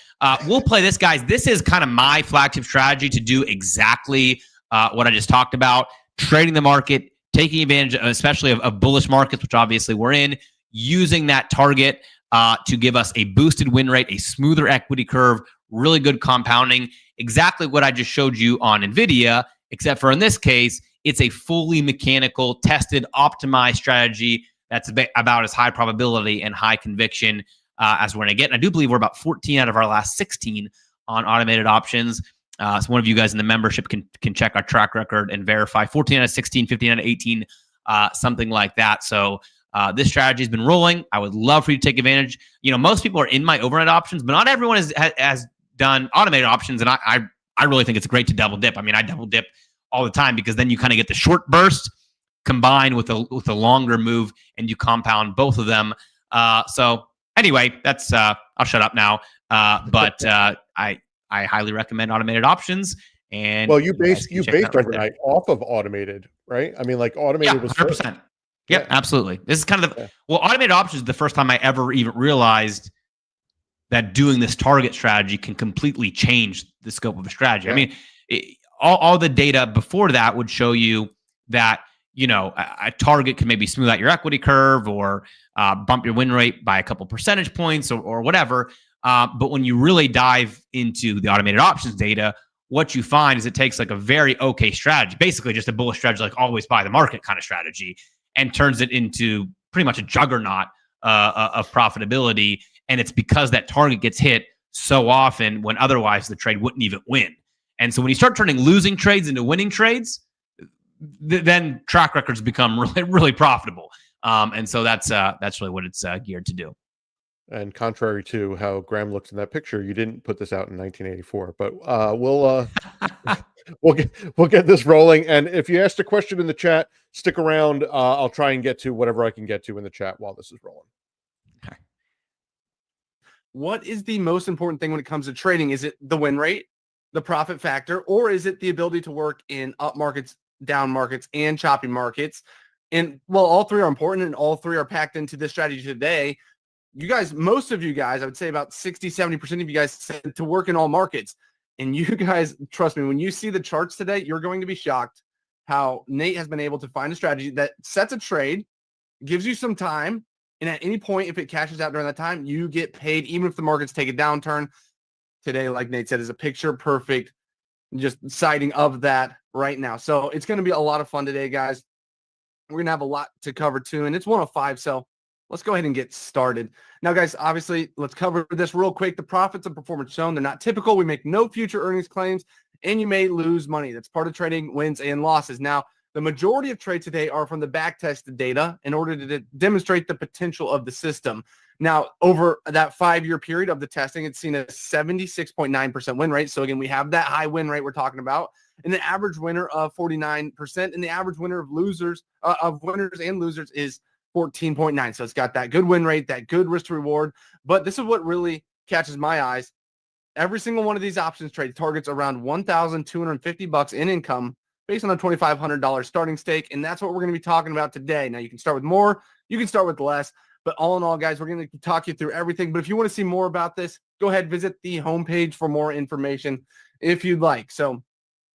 Speaker 2: We'll play this, guys. This is kind of my flagship strategy to do exactly what I just talked about, trading the market, taking advantage, especially of bullish markets, which obviously we're in, using that target to give us a boosted win rate, a smoother equity curve, really good compounding, exactly what I just showed you on NVIDIA, except for in this case, it's a fully mechanical, tested, optimized strategy that's about as high probability and high conviction as we're going to get. And I do believe we're about 14 out of our last 16 on automated options. So one of you guys in the membership can check our track record and verify 14 out of 16, 15 out of 18, something like that. So this strategy has been rolling. I would love for you to take advantage. Most people are in my overnight options, but not everyone has done automated options. And I really think it's great to double dip. I mean, I double dip all the time because then you kind of get the short burst combined with a longer move, and you compound both of them. So anyway, that's I'll shut up now. But I highly recommend automated options. And
Speaker 1: well, you based overnight off of automated, right? I mean, like automated was
Speaker 2: 100%. Yep, absolutely. This is kind of automated options is the first time I ever even realized that doing this target strategy can completely change the scope of a strategy. I mean, all the data before that would show you that a target can maybe smooth out your equity curve or bump your win rate by a couple percentage points or whatever. But when you really dive into the automated options data, what you find is it takes like a very okay strategy, basically just a bullish strategy, like always buy the market kind of strategy, and turns it into pretty much a juggernaut of profitability. And it's because that target gets hit so often when otherwise the trade wouldn't even win. And so when you start turning losing trades into winning trades, then track records become really, really profitable. And so that's really what it's geared to do.
Speaker 1: And contrary to how Graham looks in that picture, you didn't put this out in 1984. But we'll get this rolling. And if you asked a question in the chat, stick around. I'll try and get to whatever I can get to in the chat while this is rolling.
Speaker 3: Okay. What is the most important thing when it comes to trading? Is it the win rate, the profit factor, or is it the ability to work in up markets, down markets, and choppy markets? And well, all three are important, and all three are packed into this strategy today. You guys, most of you guys, I would say about 60-70% of you guys said to work in all markets. And you guys, trust me, when you see the charts today, you're going to be shocked how Nate has been able to find a strategy that sets a trade, gives you some time, and at any point, if it cashes out during that time, you get paid, even if the markets take a downturn. Today, like Nate said, is a picture perfect just sighting of that right now. So it's going to be a lot of fun today, guys. We're going to have a lot to cover too, and it's 1:05, so let's go ahead and get started. Now, guys, obviously, let's cover this real quick. The profits and performance shown, they're not typical. We make no future earnings claims, and you may lose money. That's part of trading, wins and losses. Now, the majority of trades today are from the back-tested data in order to demonstrate the potential of the system. Now, over that 5-year period of the testing, it's seen a 76.9% win rate. So, again, we have that high win rate we're talking about, and the average winner of 49%, and the average winner of winners and losers is 14.9. So it's got that good win rate, that good risk to reward. But this is what really catches my eyes. Every single one of these options trade targets around $1,250 in income based on a $2,500 starting stake. And that's what we're going to be talking about today. Now, you can start with more, you can start with less. But all in all, guys, we're going to talk you through everything. But if you want to see more about this, go ahead, visit the homepage for more information if you'd like. So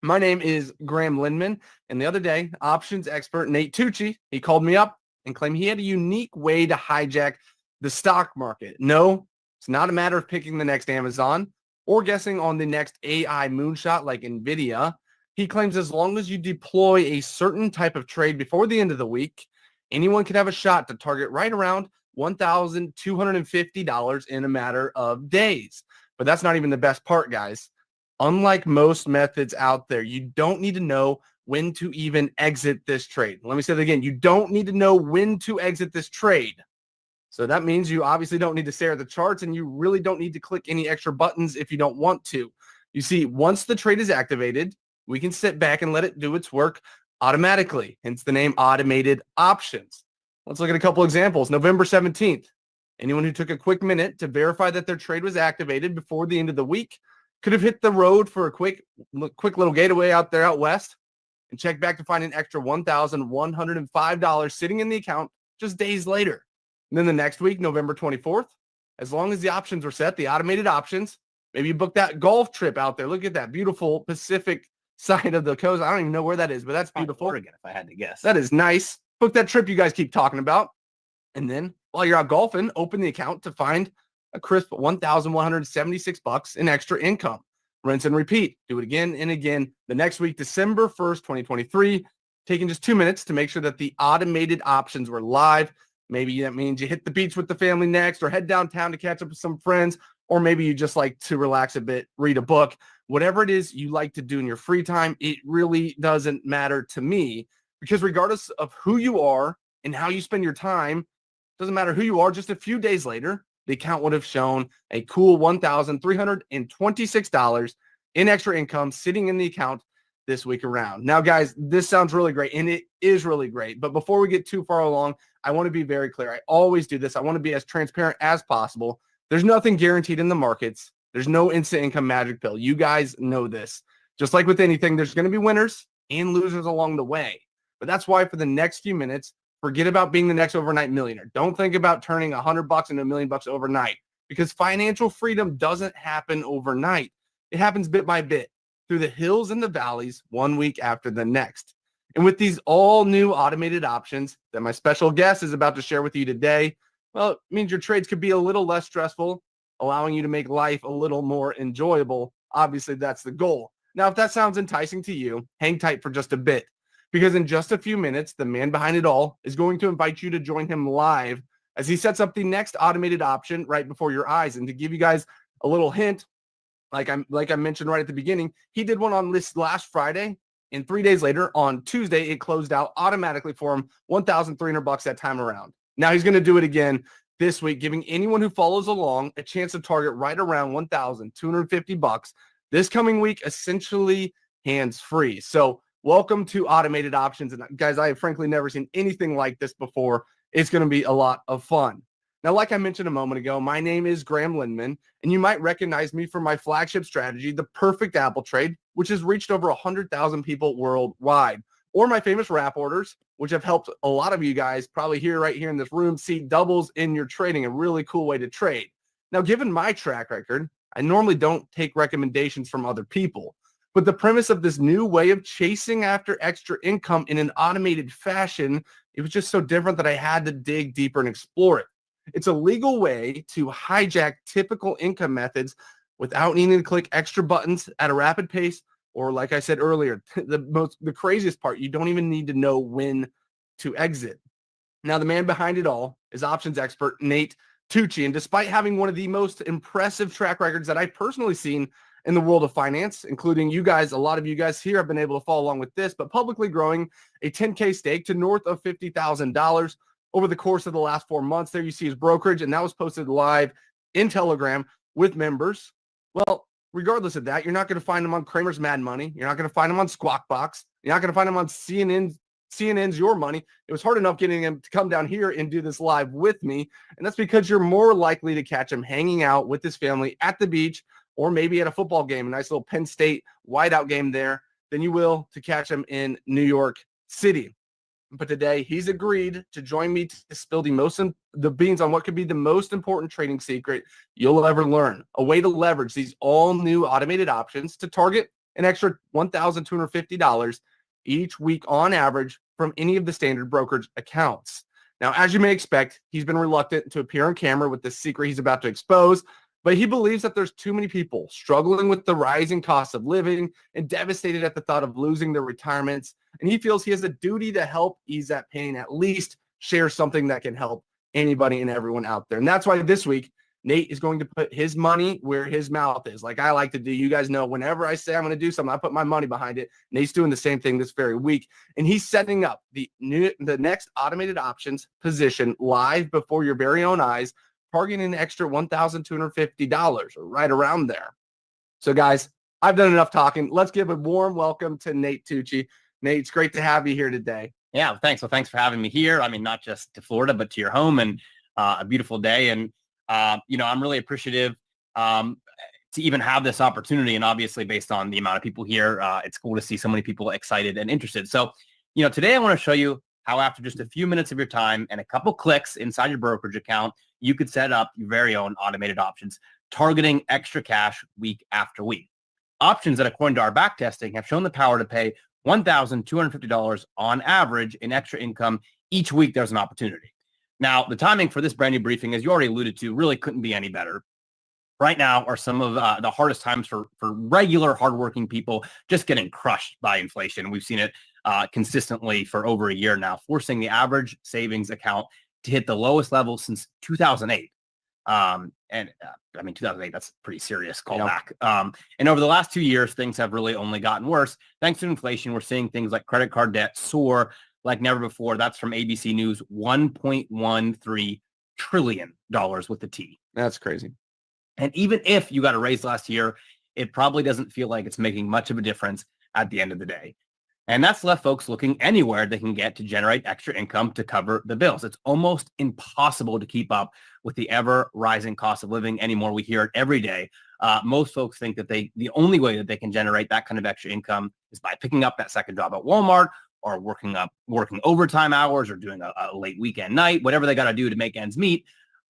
Speaker 3: my name is Graham Lindman. And the other day, options expert Nate Tucci, he called me up and claimed he had a unique way to hijack the stock market. No, it's not a matter of picking the next Amazon or guessing on the next AI moonshot like NVIDIA. He claims as long as you deploy a certain type of trade before the end of the week, anyone could have a shot to target right around $1,250 in a matter of days. But that's not even the best part, guys. Unlike most methods out there, you don't need to know when to even exit this trade. Let me say that again. You don't need to know when to exit this trade. So that means you obviously don't need to stare at the charts, and you really don't need to click any extra buttons if you don't want to. You see, once the trade is activated, we can sit back and let it do its work automatically, hence the name automated options. Let's look at a couple examples. November 17th, Anyone who took a quick minute to verify that their trade was activated before the end of the week could have hit the road for a quick little getaway out there out west and check back to find an extra $1,105 sitting in the account just days later. And then the next week, November 24th, as long as the options were set, the automated options, maybe you booked that golf trip out there. Look at that beautiful Pacific side of the coast. I don't even know where that is, but that's beautiful.
Speaker 4: Oregon, if I had to guess.
Speaker 3: That is nice. Book that trip you guys keep talking about. And then while you're out golfing, open the account to find a crisp $1,176 in extra income. Rinse and repeat. Do it again and again. The next week, December 1st, 2023, taking just 2 minutes to make sure that the automated options were live. Maybe that means you hit the beach with the family next, or head downtown to catch up with some friends, or maybe you just like to relax a bit, read a book. Whatever it is you like to do in your free time, it really doesn't matter to me, because regardless of who you are and how you spend your time, doesn't matter who you are, just a few days later, the account would have shown a cool $1,326 in extra income sitting in the account this week around. Now, guys, this sounds really great, and it is really great. But before we get too far along, I want to be very clear. I always do this. I want to be as transparent as possible. There's nothing guaranteed in the markets. There's no instant income magic pill. You guys know this. Just like with anything, there's going to be winners and losers along the way. But that's why for the next few minutes, forget about being the next overnight millionaire. Don't think about turning $100 into $1 million overnight, because financial freedom doesn't happen overnight. It happens bit by bit through the hills and the valleys, 1 week after the next. And with these all new automated options that my special guest is about to share with you today, well, it means your trades could be a little less stressful, allowing you to make life a little more enjoyable. Obviously, that's the goal. Now, if that sounds enticing to you, hang tight for just a bit, because in just a few minutes, the man behind it all is going to invite you to join him live as he sets up the next automated option right before your eyes. And to give you guys a little hint, like I mentioned right at the beginning, he did one on this last Friday, and 3 days later on Tuesday, it closed out automatically for him, $1,300 that time around. Now he's going to do it again this week, giving anyone who follows along a chance to target right around $1,250 this coming week, essentially hands-free. So welcome to automated options. And guys, I have frankly never seen anything like this before. It's going to be a lot of fun. Now, like I mentioned a moment ago, my name is Graham Lindman, and you might recognize me from my flagship strategy, the Perfect Apple Trade, which has reached over 100,000 people worldwide, or my famous wrap orders, which have helped a lot of you guys probably right here in this room see doubles in your trading, a really cool way to trade. Now, given my track record, I normally don't take recommendations from other people, but the premise of this new way of chasing after extra income in an automated fashion, it was just so different that I had to dig deeper and explore it. It's a legal way to hijack typical income methods without needing to click extra buttons at a rapid pace, or like I said earlier, the craziest part, you don't even need to know when to exit. Now, the man behind it all is options expert Nate Tucci, and despite having one of the most impressive track records that I've personally seen in the world of finance, including you guys, a lot of you guys here have been able to follow along with this, but publicly growing a 10K stake to north of $50,000 over the course of the last 4 months. There you see his brokerage, and that was posted live in Telegram with members. Well, regardless of that, you're not going to find him on Kramer's Mad Money. You're not going to find him on Squawk Box. You're not going to find him on CNN's Your Money. It was hard enough getting him to come down here and do this live with me, and that's because you're more likely to catch him hanging out with his family at the beach, or maybe at a football game, a nice little Penn State whiteout game there, than you will to catch him in New York City. But today, he's agreed to join me to spill the beans on what could be the most important trading secret you'll ever learn. A way to leverage these all new automated options to target an extra $1,250 each week on average from any of the standard brokerage accounts. Now, as you may expect, he's been reluctant to appear on camera with the secret he's about to expose, but he believes that there's too many people struggling with the rising cost of living and devastated at the thought of losing their retirements. And he feels he has a duty to help ease that pain, at least share something that can help anybody and everyone out there. And that's why this week, Nate is going to put his money where his mouth is, like I like to do. You guys know whenever I say I'm going to do something, I put my money behind it. Nate's doing the same thing this very week. And he's setting up the next automated options position live before your very own eyes, targeting an extra $1,250 or right around there. So guys, I've done enough talking. Let's give a warm welcome to Nate Tucci. Nate, it's great to have you here today.
Speaker 4: Yeah, thanks. Well, thanks for having me here. I mean, not just to Florida, but to your home. And a beautiful day. And, I'm really appreciative to even have this opportunity. And obviously, based on the amount of people here, it's cool to see so many people excited and interested. So, today I want to show you how after just a few minutes of your time and a couple clicks inside your brokerage account, you could set up your very own automated options, targeting extra cash week after week. Options that, according to our back testing, have shown the power to pay $1,250 on average in extra income each week there's an opportunity. Now, the timing for this brand new briefing, as you already alluded to, really couldn't be any better. Right now are some of the hardest times for regular hardworking people just getting crushed by inflation. We've seen it consistently for over a year now, forcing the average savings account to hit the lowest level since 2008. 2008, that's pretty serious callback. And over the last 2 years, things have really only gotten worse. Thanks to inflation, we're seeing things like credit card debt soar like never before. That's from ABC News, $1.13 trillion with the T.
Speaker 3: That's crazy.
Speaker 4: And even if you got a raise last year, it probably doesn't feel like it's making much of a difference at the end of the day. And that's left folks looking anywhere they can get to generate extra income to cover the bills. It's almost impossible to keep up with the ever rising cost of living anymore. We hear it every day. Most folks think that the only way that they can generate that kind of extra income is by picking up that second job at Walmart or working overtime hours or doing a late weekend night, whatever they got to do to make ends meet.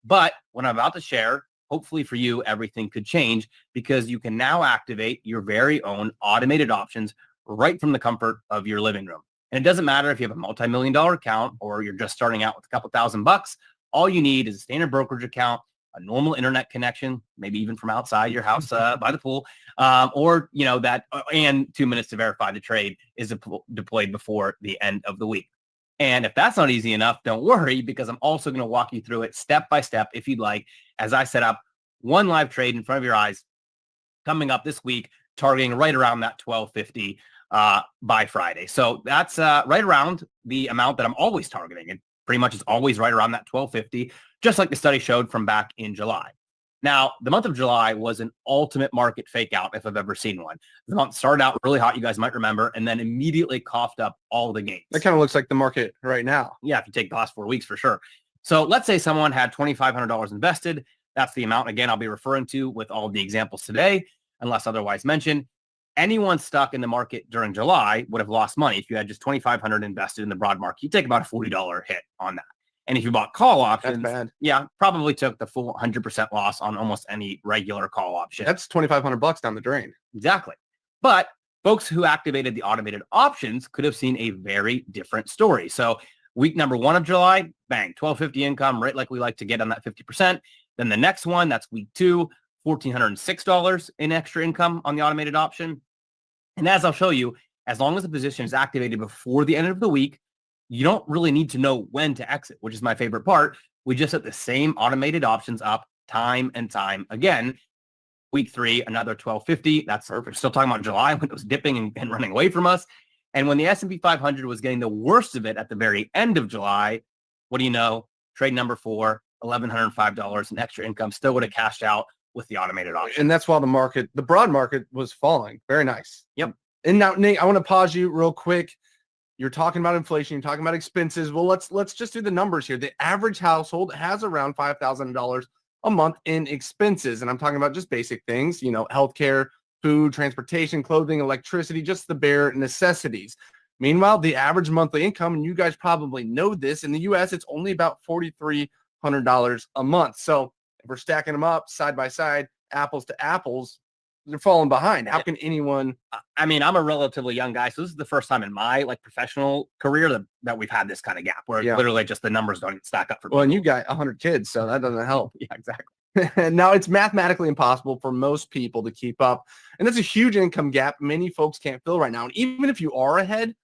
Speaker 4: But what I'm about to share, hopefully for you, everything could change because you can now activate your very own automated options right from the comfort of your living room. And it doesn't matter if you have a multi-million-dollar account or you're just starting out with a couple $1,000. All you need is a standard brokerage account, a normal internet connection, maybe even from outside your house by the pool, or and 2 minutes to verify the trade is deployed before the end of the week. And if that's not easy enough, don't worry, because I'm also going to walk you through it step by step, if you'd like, as I set up one live trade in front of your eyes coming up this week, targeting right around that 1250 by Friday. So that's right around the amount that I'm always targeting. It pretty much is always right around that 1250, just like the study showed from back in July. Now, the month of July was an ultimate market fake out if I've ever seen one. The month started out really hot, you guys might remember, and then immediately coughed up all the gains.
Speaker 3: That kind of looks like the market right now.
Speaker 4: Yeah, if you take the last 4 weeks for sure. So let's say someone had $2,500 invested. That's the amount, again, I'll be referring to with all of the examples today, unless otherwise mentioned. Anyone stuck in the market during July would have lost money. If you had just $2,500 invested in the broad market, you take about a $40 hit on that. And if you bought call options, yeah, probably took the full 100% loss on almost any regular call option.
Speaker 3: That's $2,500 down the drain.
Speaker 4: Exactly. But folks who activated the automated options could have seen a very different story. So week number 1 of July, bang, 1250 income, right like we like to get on that 50%. Then the next one, that's week 2, $1,406 in extra income on the automated option. And as I'll show you, as long as the position is activated before the end of the week, you don't really need to know when to exit, which is my favorite part. We just set the same automated options up time and time again. Week 3, another 1250. That's perfect. We're still talking about July when it was dipping and running away from us. And when the S&P 500 was getting the worst of it at the very end of July, what do you know? Trade number 4, $1,105 in extra income, still would have cashed out with the automated option.
Speaker 3: And that's while the broad market was falling. Very nice.
Speaker 4: Yep.
Speaker 3: And now, Nate, I want to pause you real quick. You're talking about inflation. You're talking about expenses. Well, let's just do the numbers here. The average household has around $5,000 a month in expenses. And I'm talking about just basic things, healthcare, food, transportation, clothing, electricity, just the bare necessities. Meanwhile, the average monthly income, and you guys probably know this, in the U.S., it's only about $4,300 a month. So if we're stacking them up side by side, apples to apples, they're falling behind. How can anyone?
Speaker 4: I mean, I'm a relatively young guy, so this is the first time in my professional career that we've had this kind of gap where literally just the numbers don't even stack up for me.
Speaker 3: Well, and you got 100 kids, so that doesn't help.
Speaker 4: Yeah, exactly.
Speaker 3: Now, it's mathematically impossible for most people to keep up, and that's a huge income gap many folks can't fill right now. And even if you are ahead,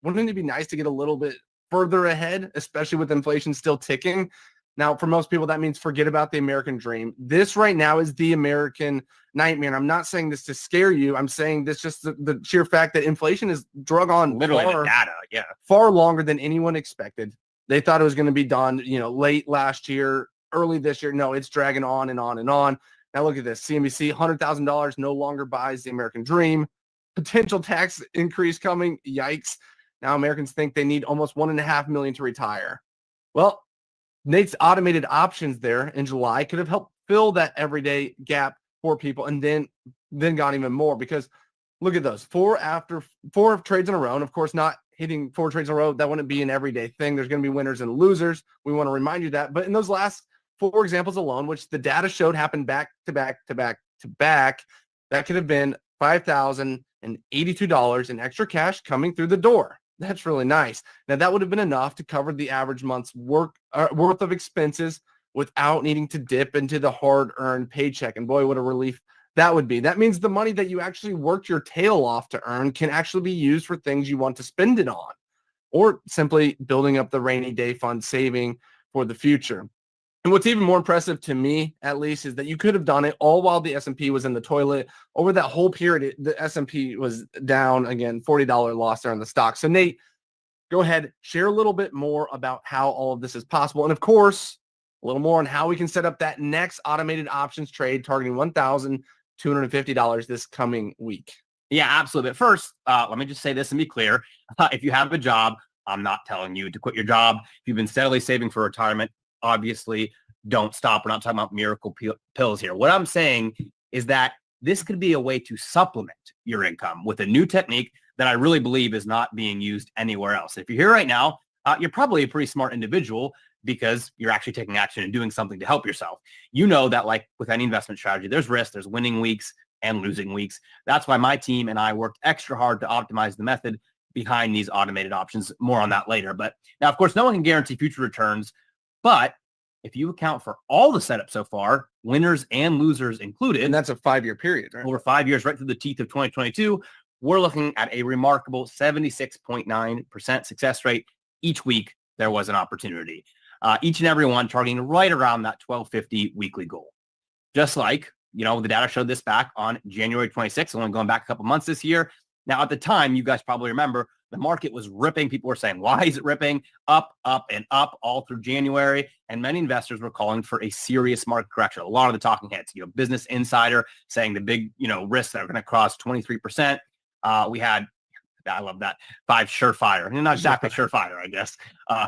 Speaker 3: wouldn't it be nice to get a little bit further ahead, especially with inflation still ticking? Now, for most people, that means forget about the American dream. This right now is the American nightmare. And I'm not saying this to scare you. I'm saying this just the sheer fact that inflation is drug on
Speaker 4: literally the data,
Speaker 3: far longer than anyone expected. They thought it was going to be done, late last year, early this year. No, it's dragging on and on and on. Now look at this. CNBC, $100,000 no longer buys the American dream. Potential tax increase coming. Yikes. Now Americans think they need almost 1.5 million to retire. Well, Nate's automated options there in July could have helped fill that everyday gap for people, and then got even more, because look at those four trades in a row. And of course, not hitting 4 trades in a row, that wouldn't be an everyday thing. There's going to be winners and losers. We want to remind you that. But in those last 4 examples alone, which the data showed happened back to back to back to back, that could have been $5,082 in extra cash coming through the door. That's really nice. Now, that would have been enough to cover the average month's worth of expenses without needing to dip into the hard-earned paycheck. And boy, what a relief that would be. That means the money that you actually worked your tail off to earn can actually be used for things you want to spend it on, or simply building up the rainy day fund, saving for the future. And what's even more impressive to me, at least, is that you could have done it all while the S&P was in the toilet. Over that whole period, the S&P was down again, $40 loss there on the stock. So Nate, go ahead, share a little bit more about how all of this is possible. And of course, a little more on how we can set up that next automated options trade targeting $1,250 this coming week.
Speaker 4: Yeah, absolutely. But first, let me just say this and be clear. If you have a job, I'm not telling you to quit your job. If you've been steadily saving for retirement, obviously don't stop. We're not talking about miracle pills here. What I'm saying is that this could be a way to supplement your income with a new technique that I really believe is not being used anywhere else. If you're here right now, you're probably a pretty smart individual, because you're actually taking action and doing something to help yourself. You know that, like with any investment strategy, there's risk, there's winning weeks and losing weeks. That's why my team and I worked extra hard to optimize the method behind these automated options. More on that later. But now, of course, no one can guarantee future returns. But if you account for all the setups so far, winners and losers included,
Speaker 3: and that's a 5-year period, right?
Speaker 4: Over 5 years, right through the teeth of 2022, we're looking at a remarkable 76.9% success rate. Each week, there was an opportunity. Each and every one targeting right around that 1250 weekly goal. Just like, the data showed this back on January 26th, only going back a couple months this year. Now, at the time, you guys probably remember, the market was ripping. People were saying, why is it ripping? Up, and up all through January. And many investors were calling for a serious market correction. A lot of the talking heads, Business Insider saying the big, risks that are going to cross 23%. We had, I love that, 5 surefire. Not exactly surefire, I guess,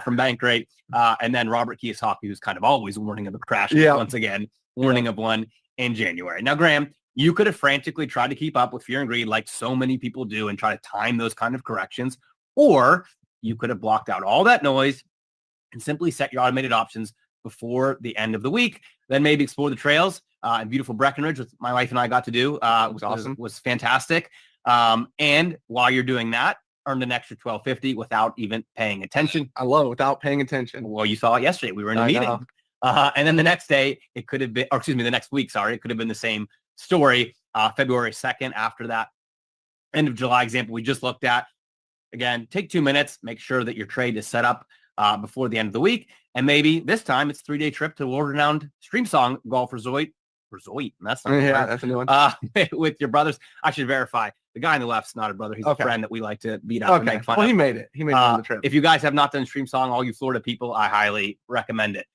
Speaker 4: from Bankrate. And then Robert Kiyosaki, who's kind of always warning of a crash, once again, warning of one in January. Now, Graham, you could have frantically tried to keep up with fear and greed like so many people do and try to time those kind of corrections, or you could have blocked out all that noise and simply set your automated options before the end of the week. Then maybe explore the trails in beautiful Breckenridge, which my wife and I got to do. It was awesome. Was fantastic. And while you're doing that, earned an extra $1,250 without even paying attention.
Speaker 3: I love it, without paying attention.
Speaker 4: Well, you saw it yesterday. We were in a meeting. And then the next day, it could have been, the next week, sorry, it could have been the same story. February 2nd, after that end of July example we just looked at. Again, take 2 minutes, make sure that your trade is set up before the end of the week. And maybe this time it's a 3-day trip to world-renowned Streamsong golf resort. That's not
Speaker 3: that's a new one.
Speaker 4: With your brothers. I should verify. The guy on the left's not a brother. He's a friend that we like to beat up and make fun of.
Speaker 3: He made it. He made it on the trip.
Speaker 4: If you guys have not done Streamsong, all you Florida people, I highly recommend it.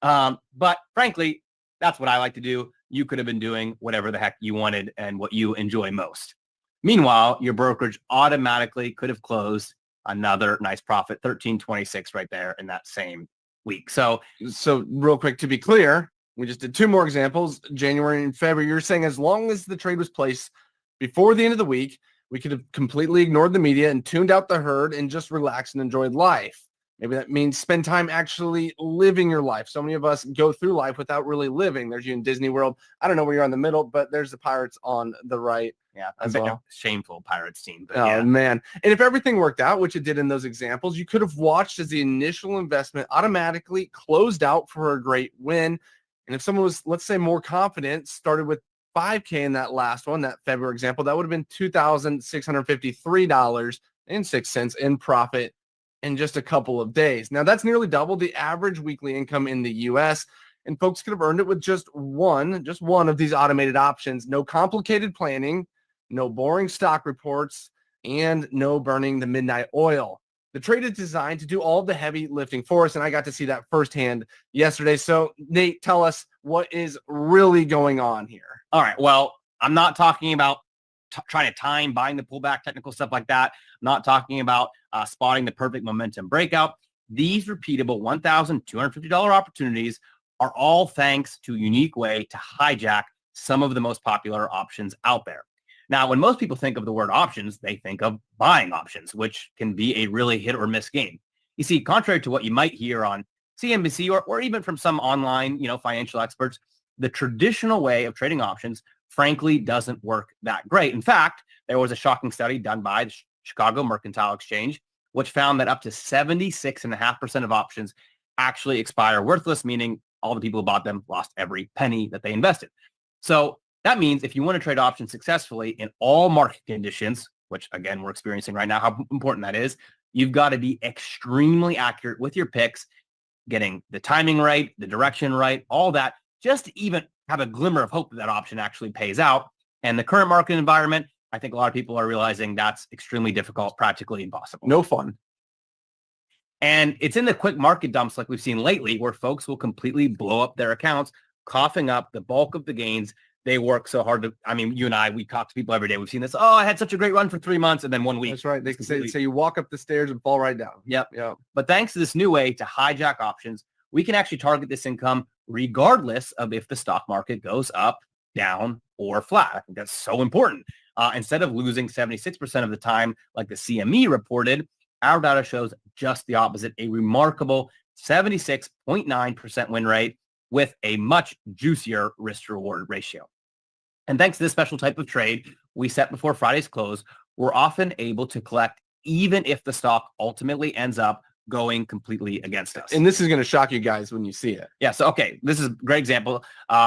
Speaker 4: But frankly, that's what I like to do. You could have been doing whatever the heck you wanted and what you enjoy most. Meanwhile, your brokerage automatically could have closed another nice profit, 1326 right there in that same week. So
Speaker 3: real quick, to be clear, we just did 2 more examples, January and February. You're saying as long as the trade was placed before the end of the week, we could have completely ignored the media and tuned out the herd and just relaxed and enjoyed life. Maybe that means spend time actually living your life. So many of us go through life without really living. There's you in Disney World. I don't know where you're on the middle, but there's the Pirates on the right.
Speaker 4: Yeah,
Speaker 3: as well.
Speaker 4: Shameful Pirates team. But
Speaker 3: man. And if everything worked out, which it did in those examples, you could have watched as the initial investment automatically closed out for a great win. And if someone was, let's say, more confident, started with $5K in that last one, that February example, that would have been $2,653.06 in profit in just a couple of days. Now, that's nearly double the average weekly income in the US, and folks could have earned it with just one of these automated options. No complicated planning, no boring stock reports, and no burning the midnight oil. The trade is designed to do all the heavy lifting for us, and I got to see that firsthand yesterday. So, Nate, tell us what is really going on here.
Speaker 4: All right. Well, I'm not talking about trying to time buying the pullback, technical stuff like that. I'm not talking about spotting the perfect momentum breakout. These repeatable $1,250 opportunities are all thanks to a unique way to hijack some of the most popular options out there. Now, when most people think of the word options, they think of buying options, which can be a really hit or miss game. You see, contrary to what you might hear on CNBC or even from some online, financial experts, the traditional way of trading options, frankly, doesn't work that great. In fact, there was a shocking study done by the Chicago Mercantile Exchange, which found that up to 76.5% of options actually expire worthless, meaning all the people who bought them lost every penny that they invested. So that means if you want to trade options successfully in all market conditions, which again, we're experiencing right now, how important that is, you've got to be extremely accurate with your picks, getting the timing right, the direction right, all that, just to even have a glimmer of hope that that option actually pays out. And the current market environment, I think a lot of people are realizing that's extremely difficult, practically impossible.
Speaker 3: No fun.
Speaker 4: And it's in the quick market dumps like we've seen lately where folks will completely blow up their accounts, coughing up the bulk of the gains they work so hard to. I mean, you and I, we talk to people every day. We've seen this. Oh, I had such a great run for 3 months, and then 1 week.
Speaker 3: That's right. They say you walk up the stairs and fall right down.
Speaker 4: Yep.
Speaker 3: Yeah.
Speaker 4: But thanks to this new way to hijack options, we can actually target this income regardless of if the stock market goes up, down, or flat. I think that's so important. Instead of losing 76% of the time, like the CME reported, our data shows just the opposite, a remarkable 76.9% win rate with a much juicier risk to reward ratio. And thanks to this special type of trade we set before Friday's close, we're often able to collect even if the stock ultimately ends up going completely against us.
Speaker 3: And this is going to shock you guys when you see it.
Speaker 4: Yeah. So, okay, this is a great example.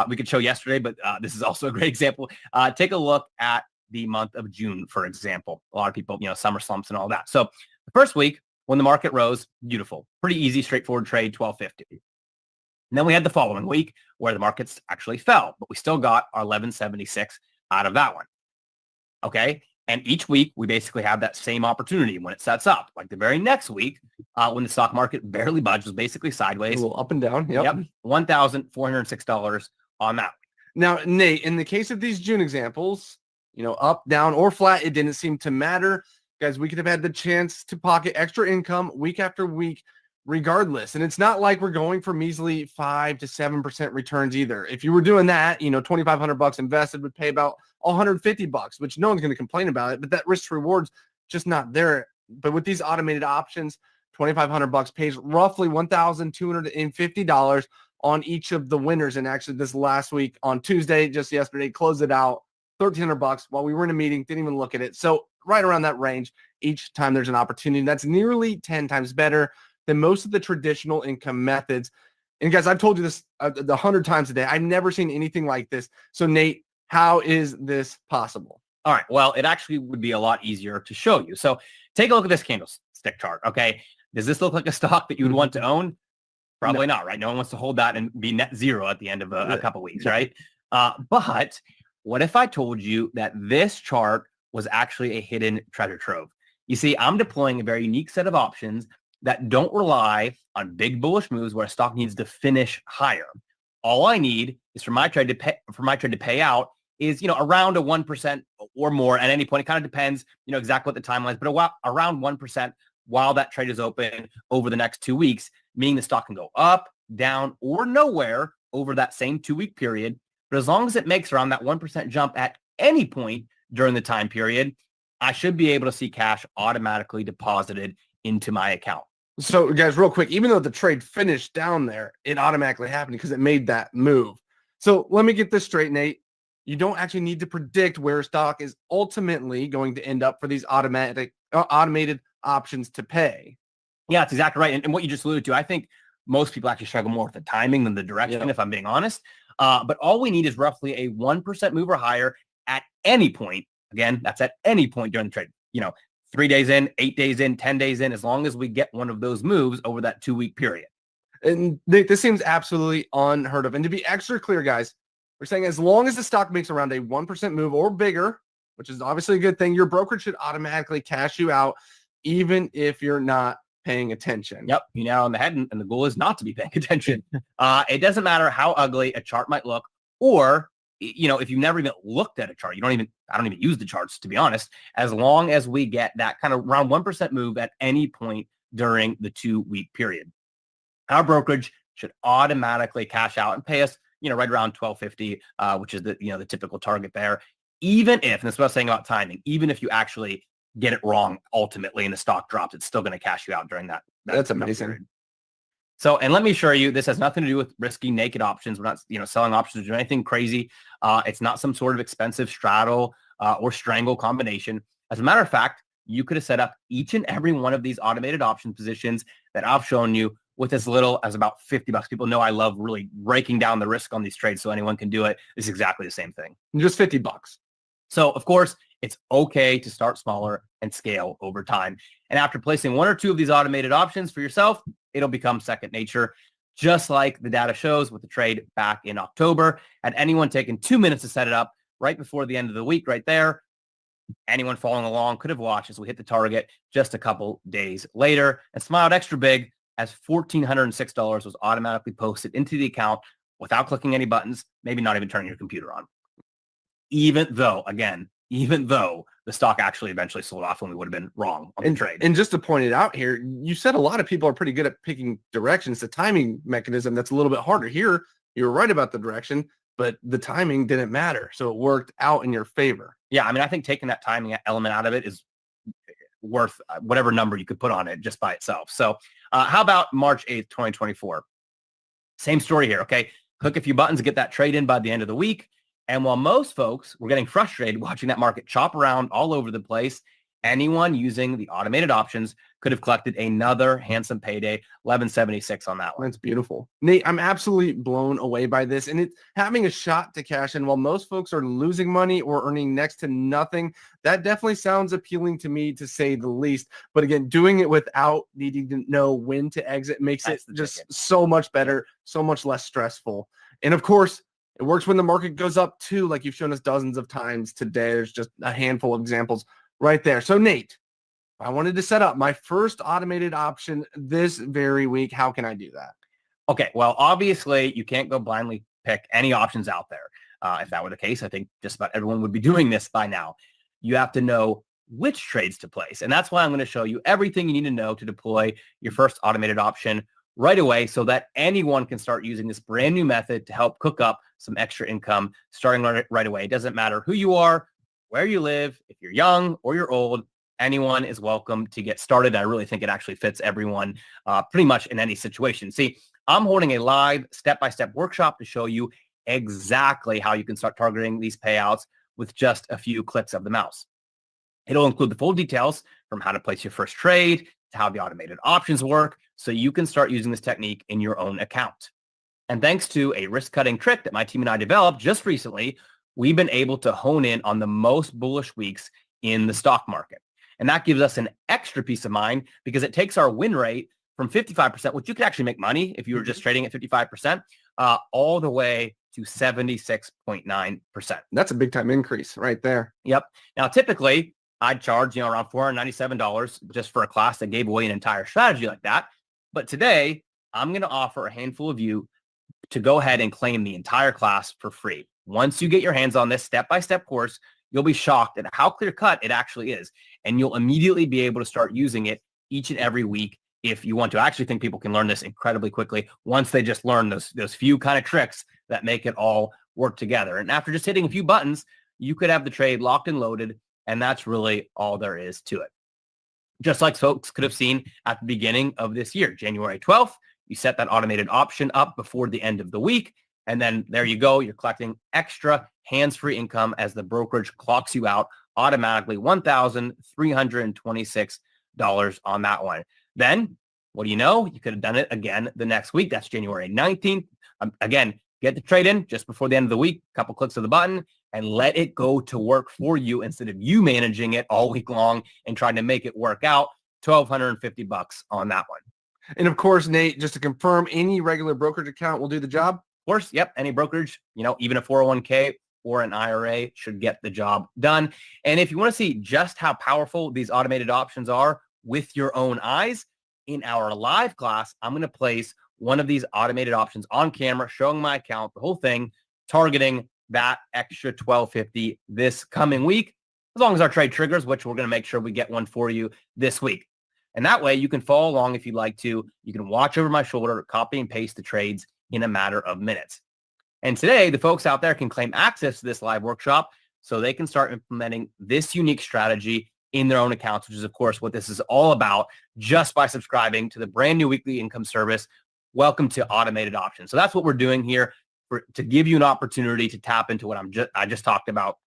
Speaker 4: We could show yesterday, but this is also a great example. Take a look at the month of June, for example. A lot of people, summer slumps and all that. So the first week when the market rose, beautiful, pretty easy, straightforward trade, 1250. And then we had the following week where the markets actually fell, but we still got our 1176 out of that one. Okay. And each week we basically have that same opportunity when it sets up. Like the very next week, when the stock market barely budged, was basically sideways.
Speaker 3: A little up and down. Yep.
Speaker 4: $1,406 on that.
Speaker 3: Now, Nate, in the case of these June examples, up, down, or flat, it didn't seem to matter. Guys, we could have had the chance to pocket extra income week after week regardless. And it's not like we're going for measly 5 to 7% returns either. If you were doing that, $2,500 invested would pay about $150, which no one's going to complain about it, but that risk reward's just not there. But with these automated options, $2,500 pays roughly $1,250 on each of the winners. And actually this last week on Tuesday, just yesterday, closed it out $1,300 while we were in a meeting, didn't even look at it. So right around that range each time there's an opportunity. That's nearly 10 times better than most of the traditional income methods. And guys, I've told you this 100 times today. I've never seen anything like this. So Nate, how is this possible?
Speaker 4: All right. Well, it actually would be a lot easier to show you. So take a look at this candlestick chart. Okay. Does this look like a stock that you would want to own? Probably not, right? No one wants to hold that and be net zero at the end of a couple of weeks, right? But what if I told you that this chart was actually a hidden treasure trove? You see, I'm deploying a very unique set of options that don't rely on big bullish moves where a stock needs to finish higher. All I need is for my trade to pay out is, around a 1% or more at any point. It kind of depends, exactly what the timeline is, but around 1% while that trade is open over the next 2 weeks, meaning the stock can go up, down, or nowhere over that same 2-week period. But as long as it makes around that 1% jump at any point during the time period, I should be able to see cash automatically deposited into my account.
Speaker 3: So guys, real quick, even though the trade finished down there, it automatically happened because it made that move. So let me get this straight, Nate. You don't actually need to predict where stock is ultimately going to end up for these automated options to pay.
Speaker 4: Yeah, that's exactly right. And what you just alluded to, I think most people actually struggle more with the timing than the direction, if I'm being honest. But all we need is roughly a 1% move or higher at any point. Again, that's at any point during the trade. 3 days in, 8 days in, 10 days in, as long as we get one of those moves over that 2-week period.
Speaker 3: And this seems absolutely unheard of. And to be extra clear, guys, we're saying as long as the stock makes around a 1% move or bigger, which is obviously a good thing, your brokerage should automatically cash you out, even if you're not paying attention.
Speaker 4: Yep, you nailed it on the head, and the goal is not to be paying attention. It doesn't matter how ugly a chart might look, or if you've never even looked at a chart, I don't even use the charts, to be honest. As long as we get that kind of around 1% move at any point during the 2-week period. Our brokerage should automatically cash out and pay us, right around $12.50, which is the typical target there. Even if, and that's what I was saying about timing, even if you actually get it wrong ultimately and the stock drops, it's still going to cash you out during that
Speaker 3: That's amazing.
Speaker 4: period. So, and let me assure you, this has nothing to do with risky naked options. We're not, selling options or anything crazy. It's not some sort of expensive straddle or strangle combination. As a matter of fact, you could have set up each and every one of these automated option positions that I've shown you with as little as about $50. People know I love really breaking down the risk on these trades so anyone can do it. It's exactly the same thing.
Speaker 3: Just $50.
Speaker 4: So, of course, it's okay to start smaller and scale over time. And after placing 1 or 2 of these automated options for yourself, it'll become second nature, just like the data shows with the trade back in October. Had anyone taken 2 minutes to set it up right before the end of the week right there, anyone following along could have watched as we hit the target just a couple days later and smiled extra big as $1,406 was automatically posted into the account without clicking any buttons, maybe not even turning your computer on. Even though the stock actually eventually sold off when we would have been wrong on the trade.
Speaker 3: And just to point it out here, you said a lot of people are pretty good at picking directions. The timing mechanism, that's a little bit harder. Here, you were right about the direction, but the timing didn't matter. So it worked out in your favor.
Speaker 4: Yeah, I think taking that timing element out of it is worth whatever number you could put on it just by itself. So how about March 8th, 2024? Same story here, okay? Click a few buttons to get that trade in by the end of the week. And while most folks were getting frustrated watching that market chop around all over the place, anyone using the automated options could have collected another handsome payday, $11.76 on that one.
Speaker 3: That's beautiful. Nate, I'm absolutely blown away by this. And it's having a shot to cash in while most folks are losing money or earning next to nothing. That definitely sounds appealing to me, to say the least. But again, doing it without needing to know when to exit makes it just so much better, so much less stressful. And of course, it works when the market goes up too, like you've shown us dozens of times today. There's just a handful of examples right there. So Nate, I wanted to set up my first automated option this very week. How can I do that?
Speaker 4: Okay, well, obviously you can't go blindly pick any options out there. If that were the case, I think just about everyone would be doing this by now. You have to know which trades to place. And that's why I'm going to show you everything you need to know to deploy your first automated option right away so that anyone can start using this brand new method to help cook up some extra income starting right away. It doesn't matter who you are, where you live, if you're young or you're old, anyone is welcome to get started. I really think it actually fits everyone pretty much in any situation. See, I'm holding a live step-by-step workshop to show you exactly how you can start targeting these payouts with just a few clicks of the mouse. It'll include the full details from how to place your first trade to how the automated options work so you can start using this technique in your own account. And thanks to a risk-cutting trick that my team and I developed just recently, we've been able to hone in on the most bullish weeks in the stock market. And that gives us an extra peace of mind because it takes our win rate from 55%, which you could actually make money if you were just trading at 55%, all the way to 76.9%.
Speaker 3: That's a big time increase right there.
Speaker 4: Yep. Now, typically, I'd charge, around $497 just for a class that gave away an entire strategy like that. But today, I'm going to offer a handful of you to go ahead and claim the entire class for free. Once you get your hands on this step-by-step course, you'll be shocked at how clear-cut it actually is. And you'll immediately be able to start using it each and every week if you want to. I actually think people can learn this incredibly quickly once they just learn those few kind of tricks that make it all work together. And after just hitting a few buttons, you could have the trade locked and loaded, and that's really all there is to it. Just like folks could have seen at the beginning of this year, January 12th, you set that automated option up before the end of the week. And then there you go. You're collecting extra hands-free income as the brokerage clocks you out automatically $1,326 on that one. Then what do you know? You could have done it again the next week. That's January 19th. Again, get the trade in just before the end of the week, a couple clicks of the button, and let it go to work for you instead of you managing it all week long and trying to make it work out. $1,250 on that one.
Speaker 3: And of course, Nate, just to confirm, any regular brokerage account will do the job?
Speaker 4: Of course, yep. Any brokerage, even a 401k or an IRA should get the job done. And if you want to see just how powerful these automated options are with your own eyes, in our live class, I'm going to place one of these automated options on camera, showing my account, the whole thing, targeting that extra $1,250 this coming week, as long as our trade triggers, which we're going to make sure we get one for you this week. And that way you can follow along if you'd like to. You can watch over my shoulder, copy and paste the trades in a matter of minutes. And today, the folks out there can claim access to this live workshop so they can start implementing this unique strategy in their own accounts, which is, of course, what this is all about, just by subscribing to the brand new weekly income service. Welcome to Automated Options. So that's what we're doing here to give you an opportunity to tap into what I just talked about.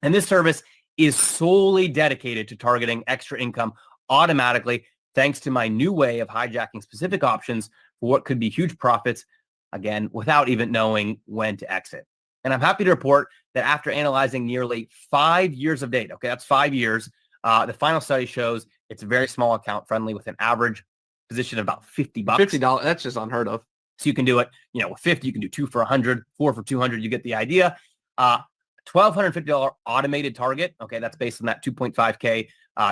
Speaker 4: And this service is solely dedicated to targeting extra income automatically, thanks to my new way of hijacking specific options for what could be huge profits, again, without even knowing when to exit. And I'm happy to report that after analyzing nearly 5 years of data, okay, that's 5 years, the final study shows it's a very small account friendly with an average position of about $50.
Speaker 3: $50, that's just unheard of.
Speaker 4: So you can do it, with 50, you can do 2 for 100, 4 for 200, you get the idea. $1,250 automated target. Okay, that's based on that 2.5K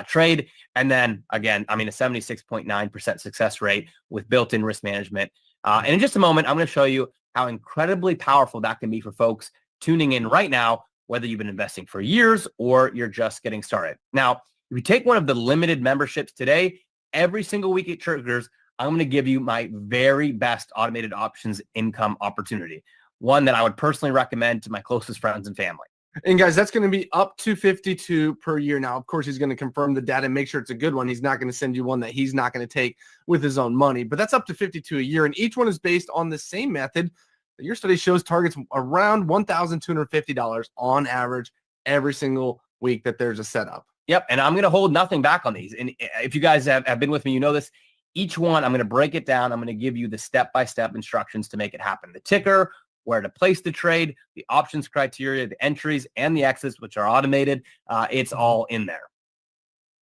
Speaker 4: trade. And then again, a 76.9% success rate with built-in risk management. And in just a moment, I'm going to show you how incredibly powerful that can be for folks tuning in right now, whether you've been investing for years or you're just getting started. Now, if you take one of the limited memberships today, every single week it triggers, I'm going to give you my very best automated options income opportunity. One that I would personally recommend to my closest friends and family.
Speaker 3: And guys, that's going to be up to 52 per year. Now, of course, he's going to confirm the data and make sure it's a good one. He's not going to send you one that he's not going to take with his own money, but that's up to 52 a year. And each one is based on the same method that your study shows targets around $1,250 on average every single week that there's a setup.
Speaker 4: Yep. And I'm going to hold nothing back on these. And if you guys have been with me, you know this. Each one, I'm going to break it down. I'm going to give you the step-by-step instructions to make it happen. The ticker, where to place the trade, the options criteria, the entries, and the exits, which are automated. It's all in there.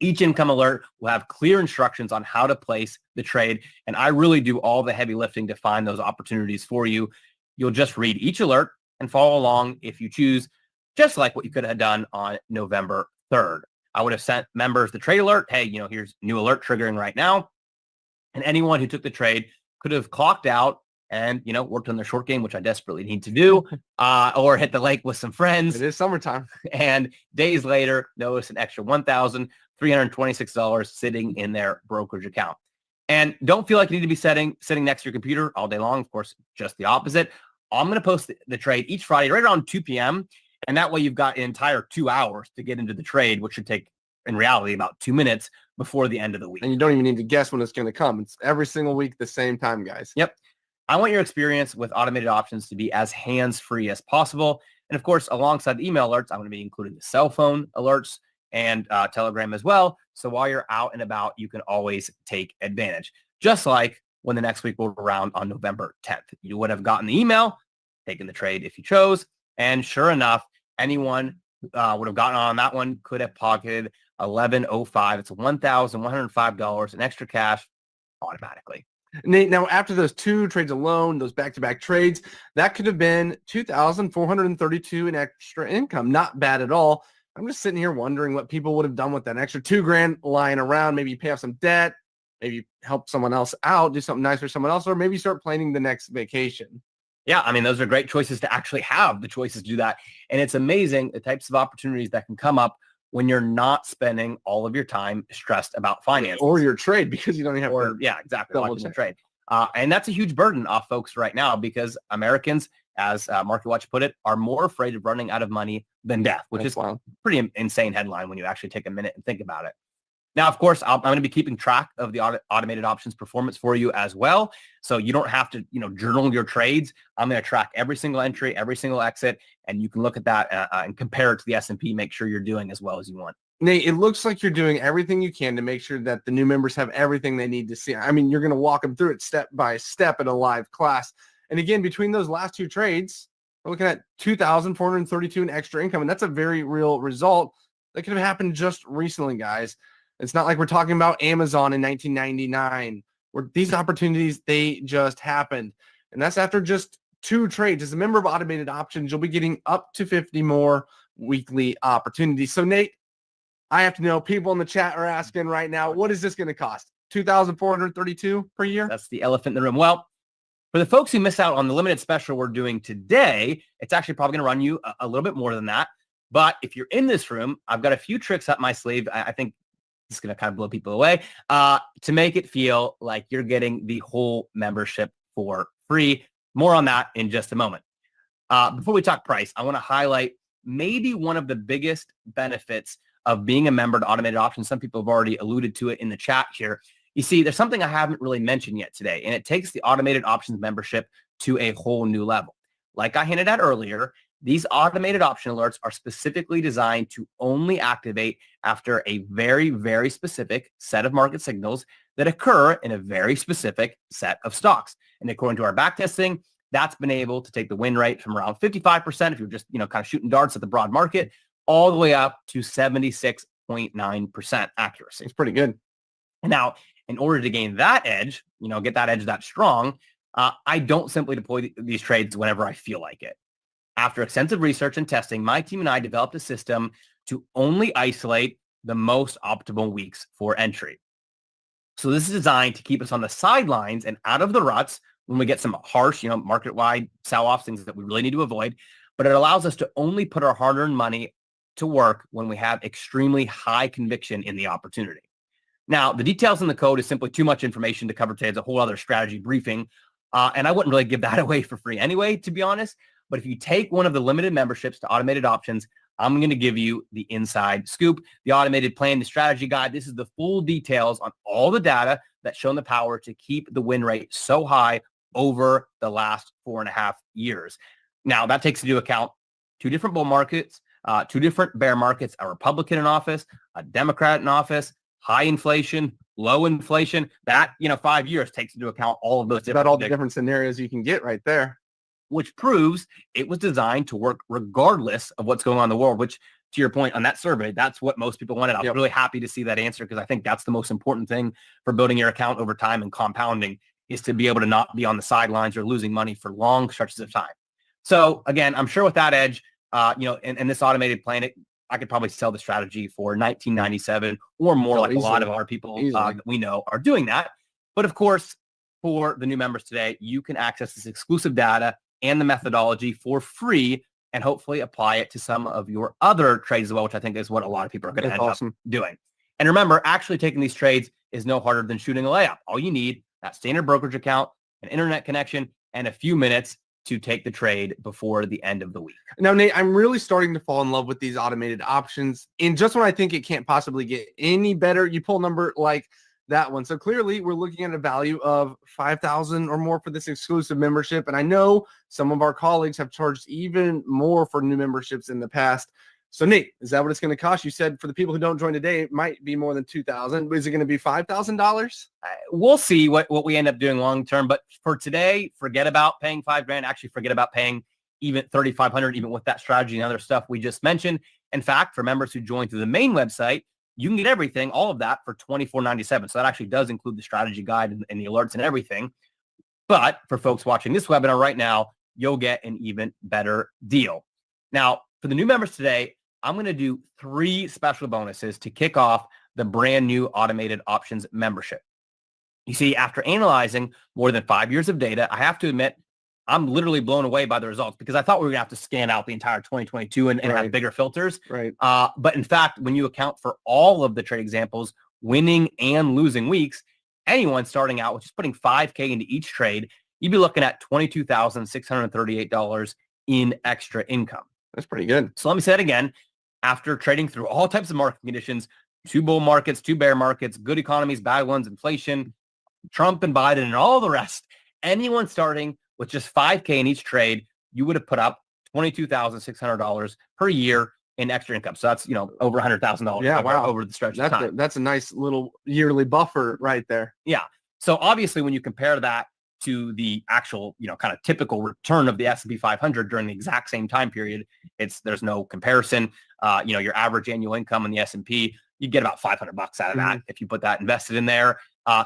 Speaker 4: Each income alert will have clear instructions on how to place the trade. And I really do all the heavy lifting to find those opportunities for you. You'll just read each alert and follow along if you choose, just like what you could have done on November 3rd. I would have sent members the trade alert. Hey, here's new alert triggering right now. And anyone who took the trade could have clocked out and, worked on their short game, which I desperately need to do, or hit the lake with some friends.
Speaker 3: It is summertime.
Speaker 4: And days later, notice an extra $1,326 sitting in their brokerage account. And don't feel like you need to be sitting next to your computer all day long. Of course, just the opposite. I'm going to post the trade each Friday right around 2 p.m. And that way you've got an entire 2 hours to get into the trade, which should take, in reality, about 2 minutes before the end of the week.
Speaker 3: And you don't even need to guess when it's going to come. It's every single week, the same time, guys.
Speaker 4: Yep. I want your experience with automated options to be as hands-free as possible. And of course, alongside the email alerts, I'm going to be including the cell phone alerts and Telegram as well. So while you're out and about, you can always take advantage. Just like when the next week rolled around on November 10th. You would have gotten the email, taken the trade if you chose. And sure enough, anyone would have gotten on that one, could have pocketed $1,105. It's $1,105 in extra cash automatically.
Speaker 3: Nate, now after those 2 trades alone, those back-to-back trades, that could have been $2,432 in extra income. Not bad at all. I'm just sitting here wondering what people would have done with that extra $2,000 lying around. Maybe pay off some debt, maybe help someone else out, do something nice for someone else, or maybe start planning the next vacation.
Speaker 4: Yeah, those are great choices to actually have the choices to do that. And it's amazing the types of opportunities that can come up when you're not spending all of your time stressed about finance
Speaker 3: or your trade, because you don't even have
Speaker 4: exactly, watching the trade. And that's a huge burden off folks right now, because Americans, as MarketWatch put it, are more afraid of running out of money than death, which is a pretty insane headline when you actually take a minute and think about it. Now, of course, I'm going to be keeping track of the automated options performance for you as well. So you don't have to, journal your trades. I'm going to track every single entry, every single exit, and you can look at that and compare it to the S&P, make sure you're doing as well as you want.
Speaker 3: Nate, it looks like you're doing everything you can to make sure that the new members have everything they need to see. You're going to walk them through it step by step in a live class. And again, between those last 2 trades, we're looking at $2,432 in extra income. And that's a very real result that could have happened just recently, guys. It's not like we're talking about Amazon in 1999, where these opportunities, they just happened. And that's after just 2 trades. As a member of Automated Options, you'll be getting up to 50 more weekly opportunities. So, Nate, I have to know, people in the chat are asking right now, what is this going to cost? $2,432 per year?
Speaker 4: That's the elephant in the room. Well, for the folks who miss out on the limited special we're doing today, it's actually probably going to run you a little bit more than that. But if you're in this room, I've got a few tricks up my sleeve. I think It's going to kind of blow people away, to make it feel like you're getting the whole membership for free. More on that in just a moment. Before we talk price, I want to highlight maybe one of the biggest benefits of being a member to Automated Options. Some people have already alluded to it in the chat here. You see, there's something I haven't really mentioned yet today, and it takes the Automated Options membership to a whole new level. Like I hinted at earlier, these automated option alerts are specifically designed to only activate after a very, very specific set of market signals that occur in a very specific set of stocks. And according to our backtesting, that's been able to take the win rate from around 55% if you're just, kind of shooting darts at the broad market, all the way up to 76.9% accuracy.
Speaker 3: It's pretty good.
Speaker 4: And now, in order to gain that edge, get that edge that strong, I don't simply deploy these trades whenever I feel like it. After extensive research and testing, my team and I developed a system to only isolate the most optimal weeks for entry. So this is designed to keep us on the sidelines and out of the ruts when we get some harsh, market-wide sell-offs, things that we really need to avoid. But it allows us to only put our hard-earned money to work when we have extremely high conviction in the opportunity. Now, the details in the code is simply too much information to cover today. It's a whole other strategy briefing. And I wouldn't really give that away for free anyway, to be honest. But if you take one of the limited memberships to Automated Options, I'm going to give you the inside scoop, the automated plan, the strategy guide. This is the full details on all the data that's shown the power to keep the win rate so high over the last 4.5 years. Now, that takes into account 2 different bull markets, 2 different bear markets, a Republican in office, a Democrat in office, high inflation, low inflation. That, 5 years takes into account all of those.
Speaker 3: That's about all the different scenarios you can get right there.
Speaker 4: Which proves it was designed to work regardless of what's going on in the world, which, to your point on that survey, that's what most people wanted. I was really happy to see that answer, because I think that's the most important thing for building your account over time and compounding, is to be able to not be on the sidelines or losing money for long stretches of time. So again, I'm sure with that edge, and this automated plan, I could probably sell the strategy for $19.97 or more, like easily. A lot of our people that we know are doing that. But of course, for the new members today, you can access this exclusive data and the methodology for free, and hopefully apply it to some of your other trades as well, which I think is what a lot of people are going to end up doing. And remember, actually taking these trades is no harder than shooting a layup. All you need, that standard brokerage account, an internet connection, and a few minutes to take the trade before the end of the week.
Speaker 3: Now, Nate, I'm really starting to fall in love with these automated options. And just when I think it can't possibly get any better, you pull a number like that one. So clearly we're looking at a value of $5,000 or more for this exclusive membership. And I know some of our colleagues have charged even more for new memberships in the past. So Nate, is that what it's going to cost? You said for the people who don't join today, it might be more than $2,000. Is it going to be $5,000?
Speaker 4: We'll see what we end up doing long term. But for today, forget about paying $5,000. Actually, forget about paying even $3,500, even with that strategy and other stuff we just mentioned. In fact, for members who join through the main website, you can get everything, all of that, for $24.97. So that actually does include the strategy guide and the alerts and everything. But for folks watching this webinar right now, you'll get an even better deal. Now, for the new members today, I'm going to do 3 special bonuses to kick off the brand new Automated Options membership. You see, after analyzing more than 5 years of data, I have to admit, I'm literally blown away by the results, because I thought we were going to have to scan out the entire 2022 and have bigger filters.
Speaker 3: Right.
Speaker 4: But in fact, when you account for all of the trade examples, winning and losing weeks, anyone starting out with just putting $5K into each trade, you'd be looking at $22,638 in extra income.
Speaker 3: That's pretty good.
Speaker 4: So let me say it again. After trading through all types of market conditions, 2 bull markets, 2 bear markets, good economies, bad ones, inflation, Trump and Biden, and all the rest, anyone starting with just $5K in each trade, you would have put up $22,600 per year in extra income. So that's, over $100,000 over the stretch of time.
Speaker 3: That's a nice little yearly buffer right there.
Speaker 4: Yeah. So obviously, when you compare that to the actual, kind of typical return of the S&P 500 during the exact same time period, there's no comparison. Your average annual income in the S&P, you get about $500 out of that if you put that invested in there,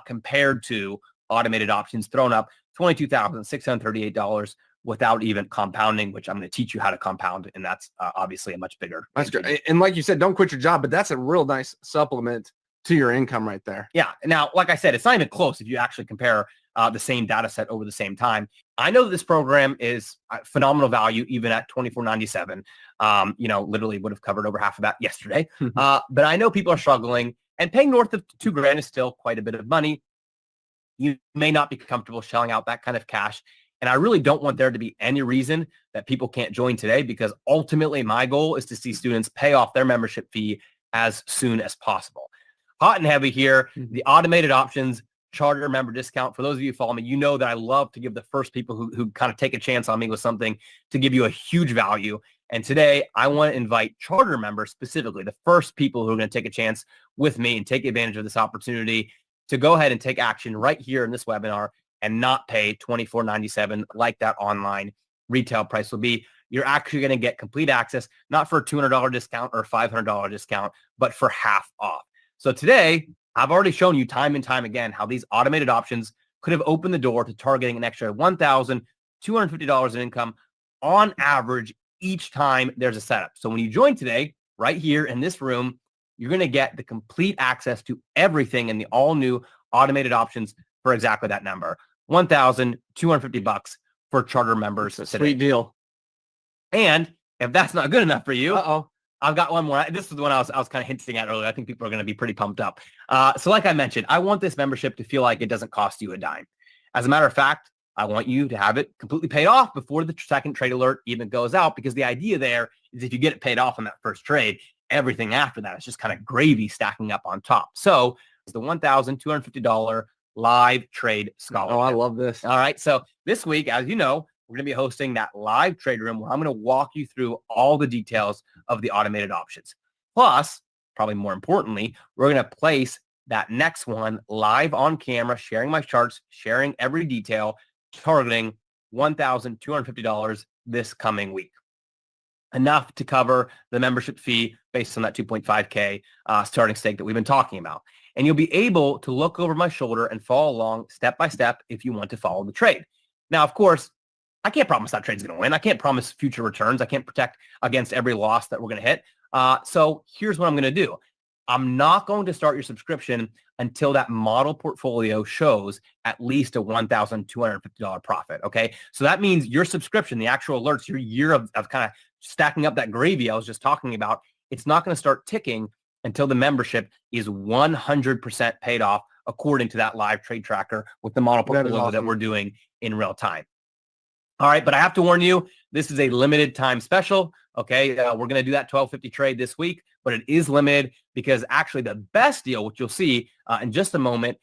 Speaker 4: compared to Automated Options thrown up $22,638 without even compounding, which I'm going to teach you how to compound. And that's obviously a much bigger.
Speaker 3: That's great. And like you said, don't quit your job, but that's a real nice supplement to your income right there.
Speaker 4: Yeah. Now, like I said, it's not even close if you actually compare the same data set over the same time. I know that this program is phenomenal value, even at $24.97. Literally would have covered over half of that yesterday. But I know people are struggling. And paying north of $2,000 is still quite a bit of money. You may not be comfortable shelling out that kind of cash. And I really don't want there to be any reason that people can't join today, because ultimately my goal is to see students pay off their membership fee as soon as possible. Hot and heavy here, the automated options charter member discount. For those of you who follow me, you know that I love to give the first people who kind of take a chance on me with something to give you a huge value. And today I want to invite charter members, specifically the first people who are going to take a chance with me and take advantage of this opportunity to go ahead and take action right here in this webinar and not pay $24.97 like that online retail price will be. You're actually going to get complete access, not for a $200 discount or a $500 discount, but for half off. So today, I've already shown you time and time again how these automated options could have opened the door to targeting an extra $1,250 in income on average each time there's a setup. So when you join today, right here in this room, you're going to get the complete access to everything in the all new automated options for exactly that number, $1,250 for charter members.
Speaker 3: That's a sweet deal.
Speaker 4: And if that's not good enough for you, I've got one more. This is the one I was kind of hinting at earlier. I think people are going to be pretty pumped up. So like I mentioned, I want this membership to feel like it doesn't cost you a dime. As a matter of fact, I want you to have it completely paid off before the second trade alert even goes out, because the idea there is if you get it paid off on that first trade, everything after that is just kind of gravy stacking up on top. So it's the $1,250 live trade scholarship.
Speaker 3: Oh, I love this.
Speaker 4: All right. So this week, as you know, we're going to be hosting that live trade room where I'm going to walk you through all the details of the automated options. Plus, probably more importantly, we're going to place that next one live on camera, sharing my charts, sharing every detail, targeting $1,250 this coming week. Enough to cover the membership fee based on that 2.5K starting stake that we've been talking about. And you'll be able to look over my shoulder and follow along step by step if you want to follow the trade. Now, of course, I can't promise that trade's going to win. I can't promise future returns. I can't protect against every loss that we're going to hit. So here's what I'm going to do. I'm not going to start your subscription until that model portfolio shows at least a $1,250 profit. Okay. So that means your subscription, the actual alerts, your year of kind of stacking up that gravy I was just talking about, it's not going to start ticking until the membership is 100% paid off according to that live trade tracker with the model portfolio that we're doing in real time. All right, but I have to warn you, this is a limited time special. Okay, we're going to do that 1250 trade this week, but it is limited because actually the best deal, which you'll see in just a moment,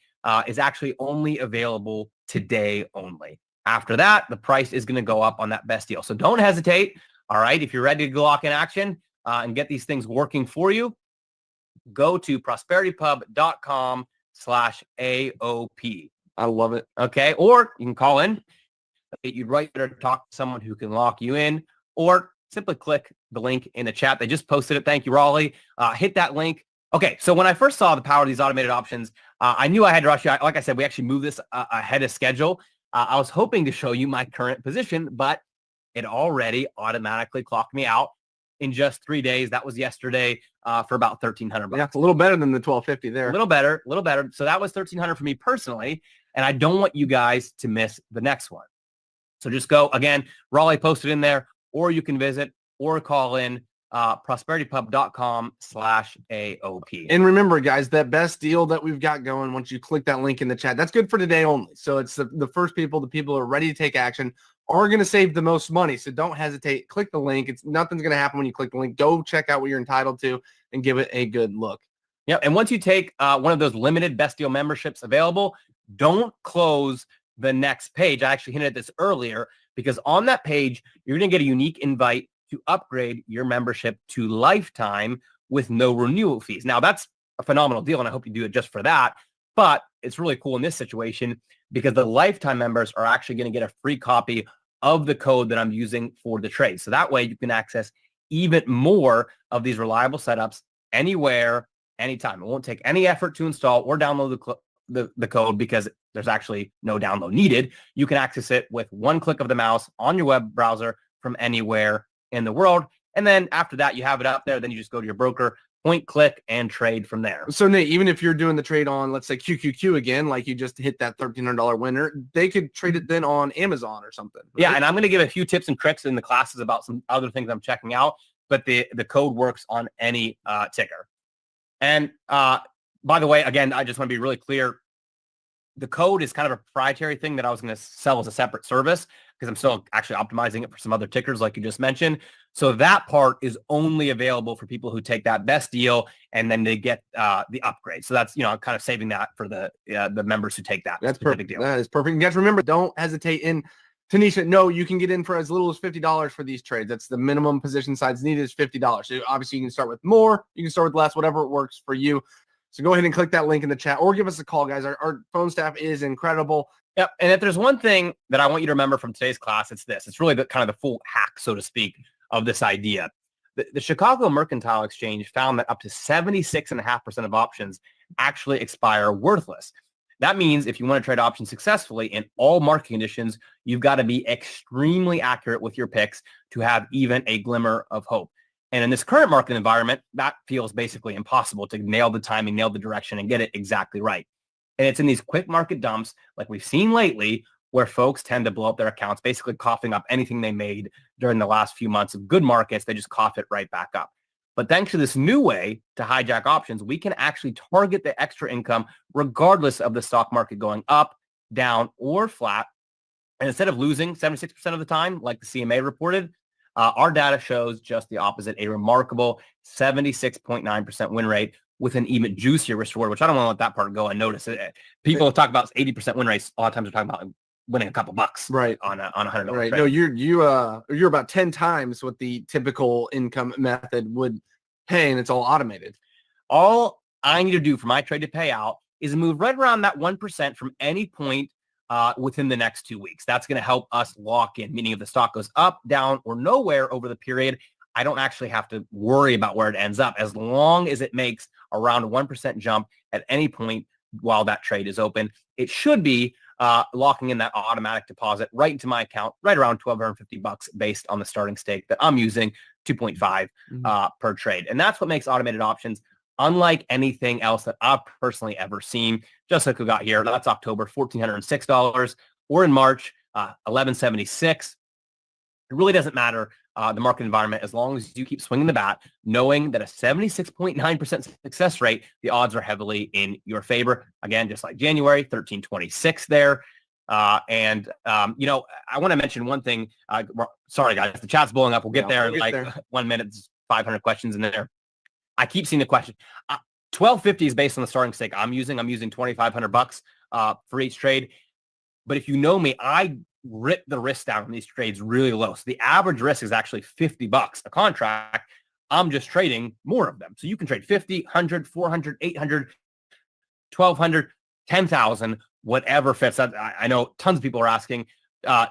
Speaker 4: is actually only available today only. After that, the price is going to go up on that best deal. So don't hesitate. All right, if you're ready to go lock in action and get these things working for you, go to prosperitypub.com/AOP.
Speaker 3: I love it.
Speaker 4: Okay, or you can call in. You'd right better talk to someone who can lock you in, or simply click the link in the chat. They just posted it. Thank you, Raleigh. Hit that link. Okay, so when I first saw the power of these automated options, I knew I had to rush you. Like I said, we actually moved this ahead of schedule. I was hoping to show you my current position, but it already automatically clocked me out in just 3 days. That was yesterday for about $1,300.
Speaker 3: Yeah, it's a little better than the 1250 there.
Speaker 4: A little better. So that was $1,300 for me personally, and I don't want you guys to miss the next one. So just go, again, Raleigh posted in there, or you can visit or call in prosperitypub.com/AOP.
Speaker 3: And remember, guys, that best deal that we've got going, once you click that link in the chat, that's good for today only. So it's the first people, the people who are ready to take action, are going to save the most money. So don't hesitate. Click the link. Nothing's going to happen when you click the link. Go check out what you're entitled to and give it a good look.
Speaker 4: Yeah, and once you take one of those limited best deal memberships available, don't close the next page. I actually hinted at this earlier, because on that page, you're going to get a unique invite to upgrade your membership to lifetime with no renewal fees. Now, that's a phenomenal deal, and I hope you do it just for that. But it's really cool in this situation because the lifetime members are actually going to get a free copy of the code that I'm using for the trade. So that way you can access even more of these reliable setups anywhere, anytime. It won't take any effort to install or download the code, because there's actually no download needed. You can access it with one click of the mouse on your web browser from anywhere in the world. And then after that, you have it up there. Then you just go to your broker, point, click, and trade from there.
Speaker 3: So Nate, even if you're doing the trade on, let's say QQQ again, like you just hit that $1,300 winner, they could trade it then on Amazon or something. Right?
Speaker 4: Yeah, and I'm going to give a few tips and tricks in the classes about some other things I'm checking out, but the code works on any ticker. And By the way, again, I just want to be really clear. The code is kind of a proprietary thing that I was going to sell as a separate service because I'm still actually optimizing it for some other tickers like you just mentioned. So that part is only available for people who take that best deal and then they get the upgrade. So that's, kind of saving that for the members who take that.
Speaker 3: That's
Speaker 4: specific
Speaker 3: perfect.
Speaker 4: deal.
Speaker 3: That is perfect. And guys, remember, don't hesitate in. Tanisha, no, you can get in for as little as $50 for these trades. That's the minimum position size needed is $50. So obviously you can start with more, you can start with less, whatever works for you. So go ahead and click that link in the chat or give us a call, guys. Our phone staff is incredible.
Speaker 4: Yep. And if there's one thing that I want you to remember from today's class, it's this. It's really the kind of the full hack, so to speak, of this idea. The Chicago Mercantile Exchange found that up to 76.5% of options actually expire worthless. That means if you want to trade options successfully in all market conditions, you've got to be extremely accurate with your picks to have even a glimmer of hope. And in this current market environment, that feels basically impossible to nail the timing, nail the direction, and get it exactly right. And it's in these quick market dumps like we've seen lately where folks tend to blow up their accounts, basically coughing up anything they made during the last few months of good markets. They just cough it right back up. But thanks to this new way to hijack options, we can actually target the extra income regardless of the stock market going up, down, or flat. And instead of losing 76% of the time, like the CMA reported, our data shows just the opposite, a remarkable 76.9% win rate with an even juicier risk reward, which I don't want to let that part go unnoticed. People talk about 80% win rates. A lot of times they're talking about winning a couple bucks on a $100
Speaker 3: right.
Speaker 4: trade.
Speaker 3: No, you're about 10 times what the typical income method would pay, and it's all automated.
Speaker 4: All I need to do for my trade to pay out is move right around that 1% from any point within the next 2 weeks. That's going to help us lock in, meaning if the stock goes up, down, or nowhere over the period, I don't actually have to worry about where it ends up as long as it makes around a 1% jump at any point while that trade is open. It should be locking in that automatic deposit right into my account, right around $1,250 based on the starting stake that I'm using, 2.5 per trade. And that's what makes automated options unlike anything else that I've personally ever seen. Just like we got here, that's October, $1,406, or in March, $1,176. It really doesn't matter the market environment as long as you keep swinging the bat, knowing that a 76.9% success rate, the odds are heavily in your favor. Again, just like January, 1326 there. I want to mention one thing. Sorry, guys, the chat's blowing up. We'll get there in 1 minute. There's 500 questions in there. I keep seeing the question. 1250 is based on the starting stake I'm using. I'm using $2,500 for each trade. But if you know me, I rip the risk down on these trades really low. So the average risk is actually $50 a contract. I'm just trading more of them. So you can trade 50, 100, 400, 800, 1200, 10,000, whatever fits. I know tons of people are asking.